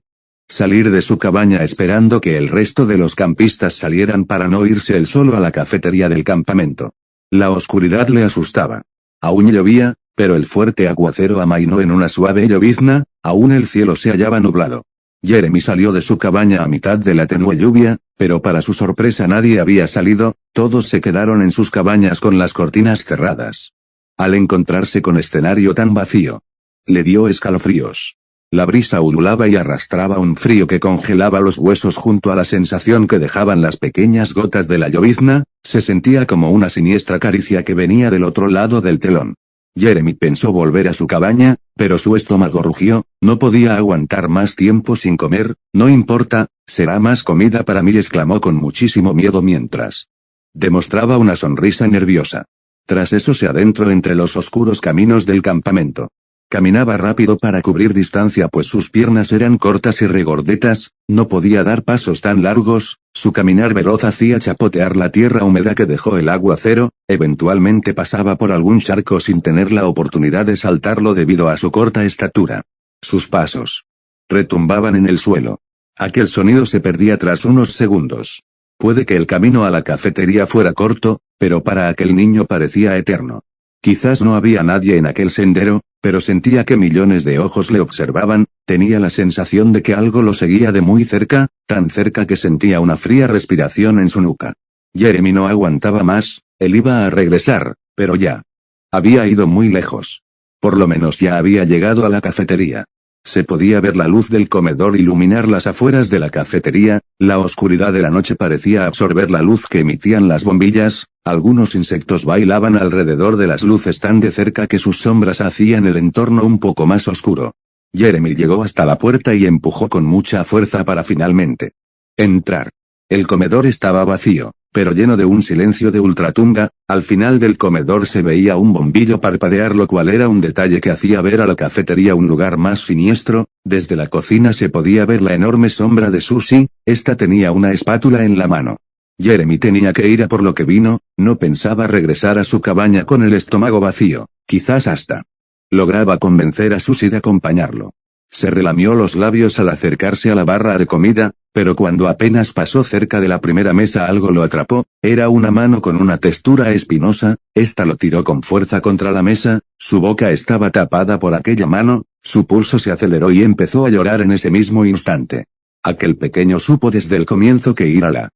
salir de su cabaña esperando que el resto de los campistas salieran para no irse él solo a la cafetería del campamento. La oscuridad le asustaba. Aún llovía, pero el fuerte aguacero amainó en una suave llovizna, aún el cielo se hallaba nublado. Jeremy salió de su cabaña a mitad de la tenue lluvia, pero para su sorpresa nadie había salido, todos se quedaron en sus cabañas con las cortinas cerradas. Al encontrarse con escenario tan vacío, le dio escalofríos. La brisa ululaba y arrastraba un frío que congelaba los huesos junto a la sensación que dejaban las pequeñas gotas de la llovizna, se sentía como una siniestra caricia que venía del otro lado del telón. Jeremy pensó volver a su cabaña, pero su estómago rugió, no podía aguantar más tiempo sin comer, no importa, será más comida para mí exclamó con muchísimo miedo mientras demostraba una sonrisa nerviosa. Tras eso se adentró entre los oscuros caminos del campamento. Caminaba rápido para cubrir distancia pues sus piernas eran cortas y regordetas, no podía dar pasos tan largos, su caminar veloz hacía chapotear la tierra húmeda que dejó el aguacero, eventualmente pasaba por algún charco sin tener la oportunidad de saltarlo debido a su corta estatura. Sus pasos retumbaban en el suelo. Aquel sonido se perdía tras unos segundos. Puede que el camino a la cafetería fuera corto, pero para aquel niño parecía eterno. Quizás no había nadie en aquel sendero, pero sentía que millones de ojos le observaban, tenía la sensación de que algo lo seguía de muy cerca, tan cerca que sentía una fría respiración en su nuca. Jeremy no aguantaba más, él iba a regresar, pero ya. Había ido muy lejos. Por lo menos ya había llegado a la cafetería. Se podía ver la luz del comedor iluminar las afueras de la cafetería, la oscuridad de la noche parecía absorber la luz que emitían las bombillas, algunos insectos bailaban alrededor de las luces tan de cerca que sus sombras hacían el entorno un poco más oscuro. Jeremy llegó hasta la puerta y empujó con mucha fuerza para finalmente entrar. El comedor estaba vacío, pero lleno de un silencio de ultratumba. Al final del comedor se veía un bombillo parpadear, lo cual era un detalle que hacía ver a la cafetería un lugar más siniestro. Desde la cocina se podía ver la enorme sombra de Susie, esta tenía una espátula en la mano. Jeremy tenía que ir a por lo que vino, no pensaba regresar a su cabaña con el estómago vacío, quizás hasta lograba convencer a Susie de acompañarlo. Se relamió los labios al acercarse a la barra de comida, pero cuando apenas pasó cerca de la primera mesa algo lo atrapó, era una mano con una textura espinosa, esta lo tiró con fuerza contra la mesa, su boca estaba tapada por aquella mano, su pulso se aceleró y empezó a llorar en ese mismo instante. Aquel pequeño supo desde el comienzo que ir a la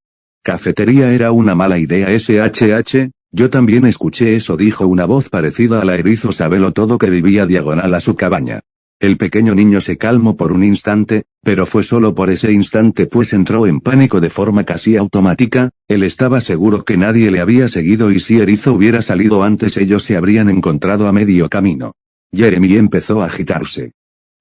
cafetería era una mala idea. SHH, yo también escuché eso, dijo una voz parecida a la erizo Sabelo todo que vivía diagonal a su cabaña. El pequeño niño se calmó por un instante, pero fue solo por ese instante, pues entró en pánico de forma casi automática. Él estaba seguro que nadie le había seguido y si Erizo hubiera salido antes ellos se habrían encontrado a medio camino. Jeremy empezó a agitarse.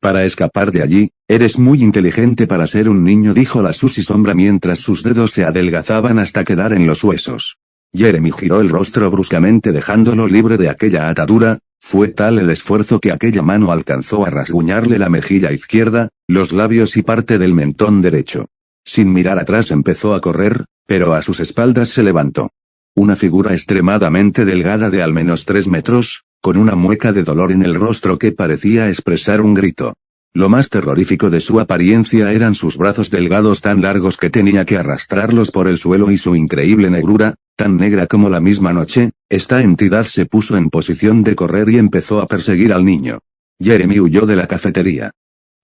Para escapar de allí, eres muy inteligente para ser un niño, dijo la Susie sombra mientras sus dedos se adelgazaban hasta quedar en los huesos. Jeremy giró el rostro bruscamente dejándolo libre de aquella atadura. Fue tal el esfuerzo que aquella mano alcanzó a rasguñarle la mejilla izquierda, los labios y parte del mentón derecho. Sin mirar atrás empezó a correr, pero a sus espaldas se levantó una figura extremadamente delgada de al menos 3 metros, con una mueca de dolor en el rostro que parecía expresar un grito. Lo más terrorífico de su apariencia eran sus brazos delgados tan largos que tenía que arrastrarlos por el suelo y su increíble negrura, tan negra como la misma noche. Esta entidad se puso en posición de correr y empezó a perseguir al niño. Jeremy huyó de la cafetería.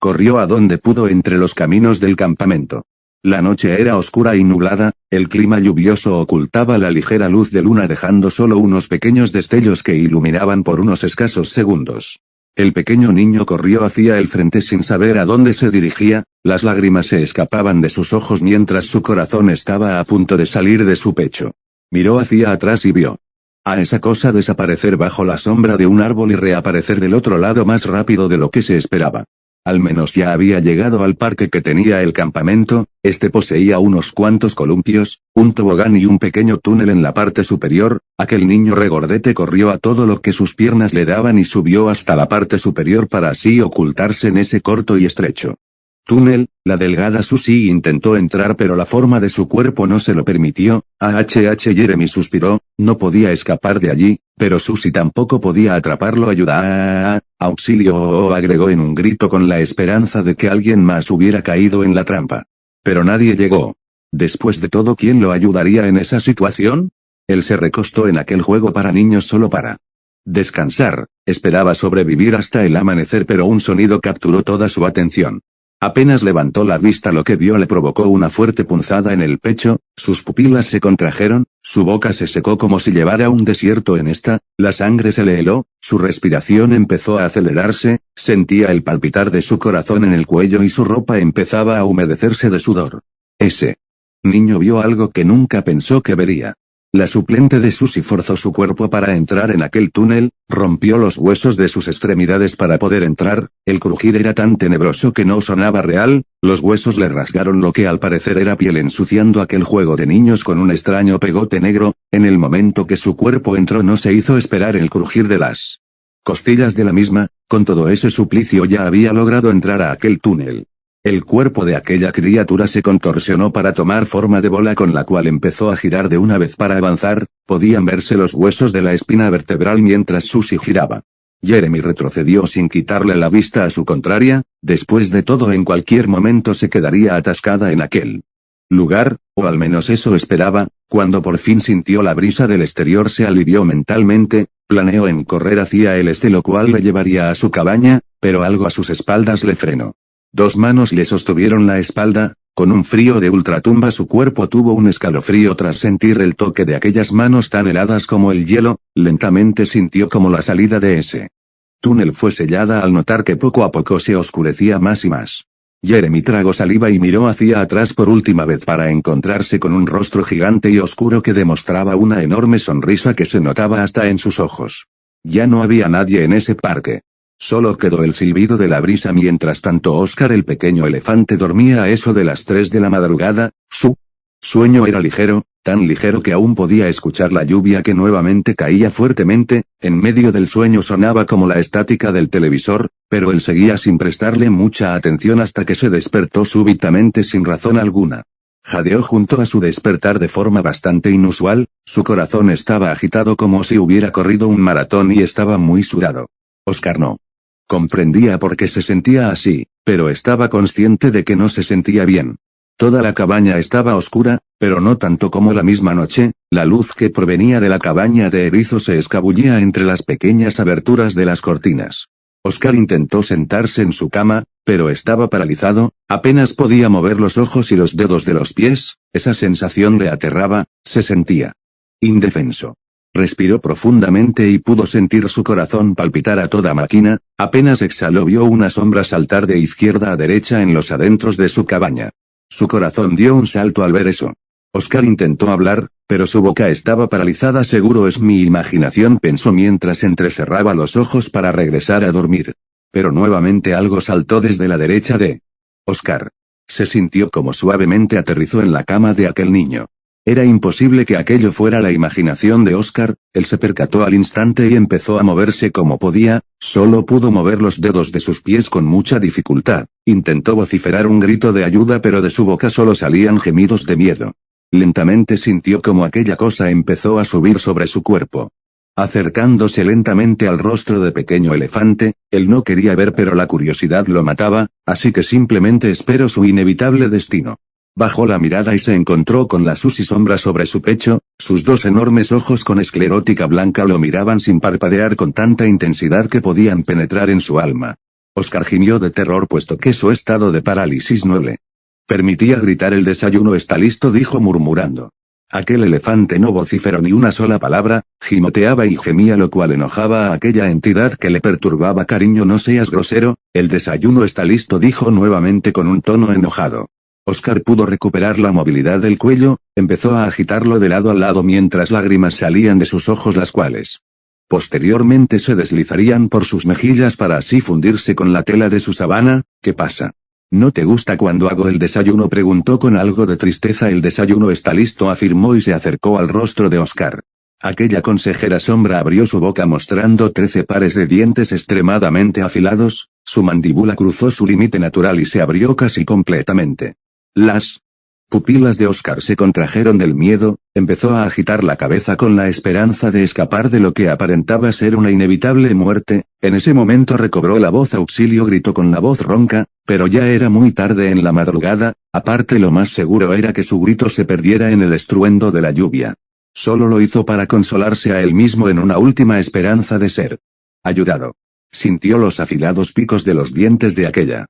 Corrió a donde pudo entre los caminos del campamento. La noche era oscura y nublada, el clima lluvioso ocultaba la ligera luz de luna dejando solo unos pequeños destellos que iluminaban por unos escasos segundos. El pequeño niño corrió hacia el frente sin saber a dónde se dirigía, las lágrimas se escapaban de sus ojos mientras su corazón estaba a punto de salir de su pecho. Miró hacia atrás y vio a esa cosa desaparecer bajo la sombra de un árbol y reaparecer del otro lado más rápido de lo que se esperaba. Al menos ya había llegado al parque que tenía el campamento. Este poseía unos cuantos columpios, un tobogán y un pequeño túnel en la parte superior. Aquel niño regordete corrió a todo lo que sus piernas le daban y subió hasta la parte superior para así ocultarse en ese corto y estrecho túnel. La delgada Susie intentó entrar pero la forma de su cuerpo no se lo permitió. Jeremy suspiró, no podía escapar de allí, pero Susie tampoco podía atraparlo. Ayuda, auxilio, agregó en un grito con la esperanza de que alguien más hubiera caído en la trampa. Pero nadie llegó. Después de todo, ¿quién lo ayudaría en esa situación? Él se recostó en aquel juego para niños solo para descansar, esperaba sobrevivir hasta el amanecer, pero un sonido capturó toda su atención. Apenas levantó la vista, lo que vio le provocó una fuerte punzada en el pecho, sus pupilas se contrajeron, su boca se secó como si llevara un desierto en esta, la sangre se le heló, su respiración empezó a acelerarse, sentía el palpitar de su corazón en el cuello y su ropa empezaba a humedecerse de sudor. Ese niño vio algo que nunca pensó que vería. La suplente de Susie forzó su cuerpo para entrar en aquel túnel, rompió los huesos de sus extremidades para poder entrar. El crujir era tan tenebroso que no sonaba real, los huesos le rasgaron lo que al parecer era piel ensuciando aquel juego de niños con un extraño pegote negro. En el momento que su cuerpo entró no se hizo esperar el crujir de las costillas de la misma. Con todo ese suplicio ya había logrado entrar a aquel túnel. El cuerpo de aquella criatura se contorsionó para tomar forma de bola con la cual empezó a girar de una vez para avanzar. Podían verse los huesos de la espina vertebral mientras Susie giraba. Jeremy retrocedió sin quitarle la vista a su contraria. Después de todo, en cualquier momento se quedaría atascada en aquel lugar, o al menos eso esperaba. Cuando por fin sintió la brisa del exterior se alivió mentalmente, planeó en correr hacia el este, lo cual le llevaría a su cabaña, pero algo a sus espaldas le frenó. Dos manos le sostuvieron la espalda, Con un frío de ultratumba su cuerpo tuvo un escalofrío tras sentir el toque de aquellas manos tan heladas como el hielo, lentamente sintió como la salida de ese túnel fue sellada al notar que poco a poco se oscurecía más y más. Jeremy tragó saliva y miró hacia atrás por última vez para encontrarse con un rostro gigante y oscuro que demostraba una enorme sonrisa que se notaba hasta en sus ojos. Ya no había nadie en ese parque. Solo quedó el silbido de la brisa mientras tanto Oscar el pequeño elefante dormía a eso de las 3 de la madrugada, su sueño era ligero, tan ligero que aún podía escuchar la lluvia que nuevamente caía fuertemente, en medio del sueño sonaba como la estática del televisor, pero él seguía sin prestarle mucha atención hasta que se despertó súbitamente sin razón alguna. Jadeó junto a su despertar de forma bastante inusual, su corazón estaba agitado como si hubiera corrido un maratón y estaba muy sudado. Oscar no comprendía por qué se sentía así, pero estaba consciente de que no se sentía bien. Toda la cabaña estaba oscura, pero no tanto como la misma noche, la luz que provenía de la cabaña de erizo se escabullía entre las pequeñas aberturas de las cortinas. Oscar intentó sentarse en su cama, pero estaba paralizado, apenas podía mover los ojos y los dedos de los pies, esa sensación le aterraba, se sentía indefenso. Respiró profundamente y pudo sentir su corazón palpitar a toda máquina, apenas exhaló vio una sombra saltar de izquierda a derecha en los adentros de su cabaña. Su corazón dio un salto al ver eso. Oscar intentó hablar, pero su boca estaba paralizada. Seguro es mi imaginación, pensó mientras entrecerraba los ojos para regresar a dormir. Pero nuevamente algo saltó desde la derecha de Oscar. Se sintió como suavemente aterrizó en la cama de aquel niño. Era imposible que aquello fuera la imaginación de Oscar, él se percató al instante y empezó a moverse como podía, solo pudo mover los dedos de sus pies con mucha dificultad, intentó vociferar un grito de ayuda pero de su boca solo salían gemidos de miedo. Lentamente sintió como aquella cosa empezó a subir sobre su cuerpo. Acercándose lentamente al rostro de pequeño elefante, él no quería ver pero la curiosidad lo mataba, así que simplemente esperó su inevitable destino. Bajó la mirada y se encontró con la Susi sombra sobre su pecho, sus dos enormes ojos con esclerótica blanca lo miraban sin parpadear con tanta intensidad que podían penetrar en su alma. Oscar gimió de terror puesto que su estado de parálisis no le permitía gritar. El desayuno está listo, dijo murmurando. Aquel elefante no vociferó ni una sola palabra, gimoteaba y gemía lo cual enojaba a aquella entidad que le perturbaba. Cariño, no seas grosero, el desayuno está listo, dijo nuevamente con un tono enojado. Oscar pudo recuperar la movilidad del cuello, empezó a agitarlo de lado a lado mientras lágrimas salían de sus ojos las cuales posteriormente se deslizarían por sus mejillas para así fundirse con la tela de su sábana. ¿Qué pasa? ¿No te gusta cuando hago el desayuno?, preguntó con algo de tristeza. El desayuno está listo, afirmó y se acercó al rostro de Oscar. Aquella consejera sombra abrió su boca mostrando 13 pares de dientes extremadamente afilados, su mandíbula cruzó su límite natural y se abrió casi completamente. Las pupilas de Oscar se contrajeron del miedo, empezó a agitar la cabeza con la esperanza de escapar de lo que aparentaba ser una inevitable muerte. En ese momento recobró la voz. Auxilio, gritó con la voz ronca, pero ya era muy tarde en la madrugada, aparte lo más seguro era que su grito se perdiera en el estruendo de la lluvia. Solo lo hizo para consolarse a él mismo en una última esperanza de ser ayudado. Sintió los afilados picos de los dientes de aquella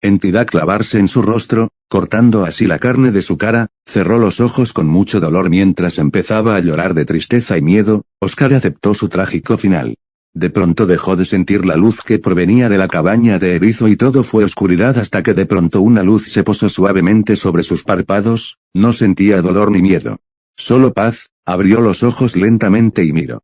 entidad clavarse en su rostro, cortando así la carne de su cara, cerró los ojos con mucho dolor mientras empezaba a llorar de tristeza y miedo. Oscar aceptó su trágico final. De pronto dejó de sentir la luz que provenía de la cabaña de erizo y todo fue oscuridad hasta que de pronto una luz se posó suavemente sobre sus párpados, no sentía dolor ni miedo. Solo paz. Abrió los ojos lentamente y miró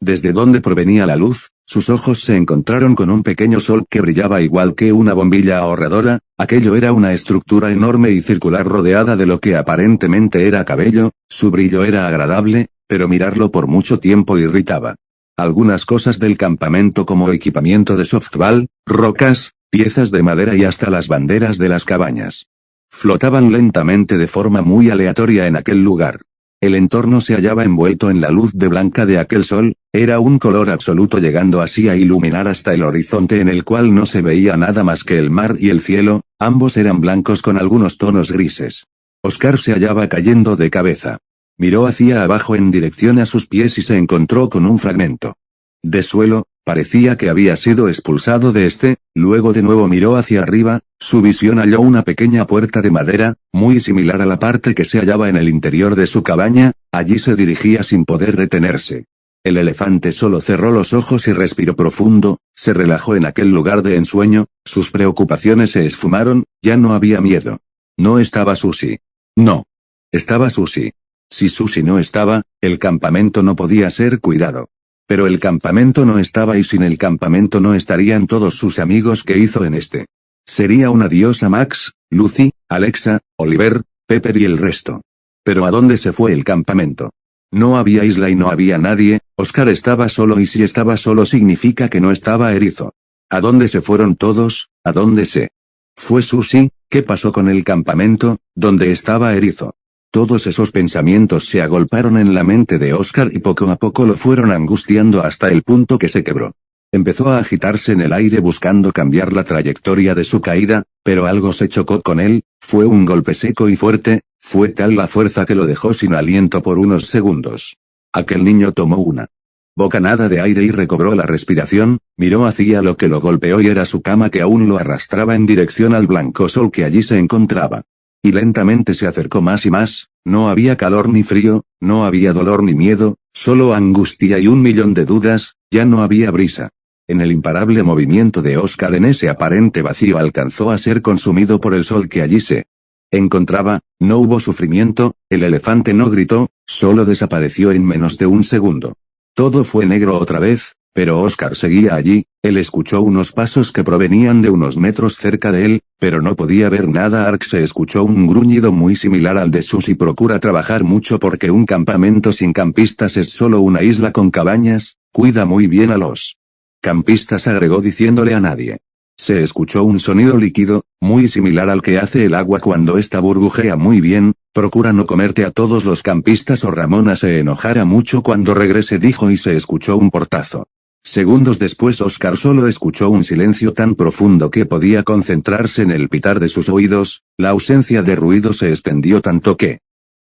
desde donde provenía la luz. Sus ojos se encontraron con un pequeño sol que brillaba igual que una bombilla ahorradora. Aquello era una estructura enorme y circular rodeada de lo que aparentemente era cabello. Su brillo era agradable, pero mirarlo por mucho tiempo irritaba. Algunas cosas del campamento como equipamiento de softball, rocas, piezas de madera y hasta las banderas de las cabañas flotaban lentamente de forma muy aleatoria en aquel lugar. El entorno se hallaba envuelto en la luz de blanca de aquel sol, era un color absoluto llegando así a iluminar hasta el horizonte en el cual no se veía nada más que el mar y el cielo, ambos eran blancos con algunos tonos grises. Oscar se hallaba cayendo de cabeza. Miró hacia abajo en dirección a sus pies y se encontró con un fragmento de suelo, Parecía que había sido expulsado de este, luego de nuevo miró hacia arriba, su visión halló una pequeña puerta de madera, muy similar a la parte que se hallaba en el interior de su cabaña, allí se dirigía sin poder detenerse. El elefante solo cerró los ojos y respiró profundo, se relajó en aquel lugar de ensueño, sus preocupaciones se esfumaron, ya no había miedo. No estaba Susie. No. Estaba Susie. Si Susie no estaba, el campamento no podía ser cuidado. Pero el campamento no estaba y sin el campamento no estarían todos sus amigos que hizo en este. Sería un adiós a Max, Lucy, Alexa, Oliver, Pepper y el resto. Pero ¿a dónde se fue el campamento? No había isla y no había nadie, Oscar estaba solo y si estaba solo significa que no estaba erizo. ¿A dónde se fueron todos? ¿A dónde se fue Susie? ¿Qué pasó con el campamento? ¿Dónde estaba erizo? Todos esos pensamientos se agolparon en la mente de Oscar y poco a poco lo fueron angustiando hasta el punto que se quebró. Empezó a agitarse en el aire buscando cambiar la trayectoria de su caída, pero algo se chocó con él, fue un golpe seco y fuerte, fue tal la fuerza que lo dejó sin aliento por unos segundos. Aquel niño tomó una bocanada de aire y recobró la respiración, miró hacia lo que lo golpeó y era su cama que aún lo arrastraba en dirección al blanco sol que allí se encontraba. Y lentamente se acercó más y más, no había calor ni frío, no había dolor ni miedo, solo angustia y un millón de dudas, ya no había brisa. En el imparable movimiento de Oscar en ese aparente vacío alcanzó a ser consumido por el sol que allí se encontraba, no hubo sufrimiento, el elefante no gritó, solo desapareció en menos de un segundo. Todo fue negro otra vez, pero Oscar seguía allí, él escuchó unos pasos que provenían de unos metros cerca de él, pero no podía ver nada. Ark se escuchó un gruñido muy similar al de Susie. Procura trabajar mucho porque un campamento sin campistas es solo una isla con cabañas, cuida muy bien a los campistas, agregó diciéndole a nadie. Se escuchó un sonido líquido, muy similar al que hace el agua cuando ésta burbujea muy bien, procura no comerte a todos los campistas o Ramona se enojará mucho cuando regrese, dijo y se escuchó un portazo. Segundos después Oscar solo escuchó un silencio tan profundo que podía concentrarse en el pitar de sus oídos, la ausencia de ruido se extendió tanto que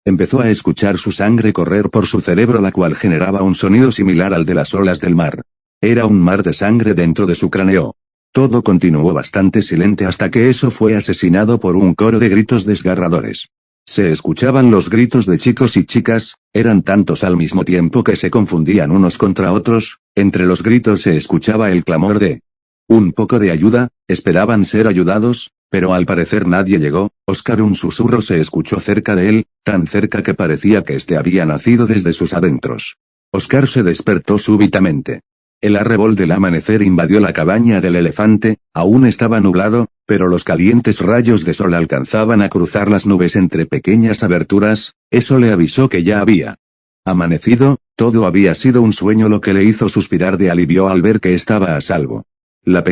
empezó a escuchar su sangre correr por su cerebro, la cual generaba un sonido similar al de las olas del mar. Era un mar de sangre dentro de su cráneo. Todo continuó bastante silente hasta que eso fue asesinado por un coro de gritos desgarradores. Se escuchaban los gritos de chicos y chicas, eran tantos al mismo tiempo que se confundían unos contra otros, entre los gritos se escuchaba el clamor de un poco de ayuda, esperaban ser ayudados, pero al parecer nadie llegó. Oscar, un susurro se escuchó cerca de él, tan cerca que parecía que este había nacido desde sus adentros. Oscar se despertó súbitamente. El arrebol del amanecer invadió la cabaña del elefante, aún estaba nublado, pero los calientes rayos de sol alcanzaban a cruzar las nubes entre pequeñas aberturas, eso le avisó que ya había amanecido, todo había sido un sueño, lo que le hizo suspirar de alivio al ver que estaba a salvo. La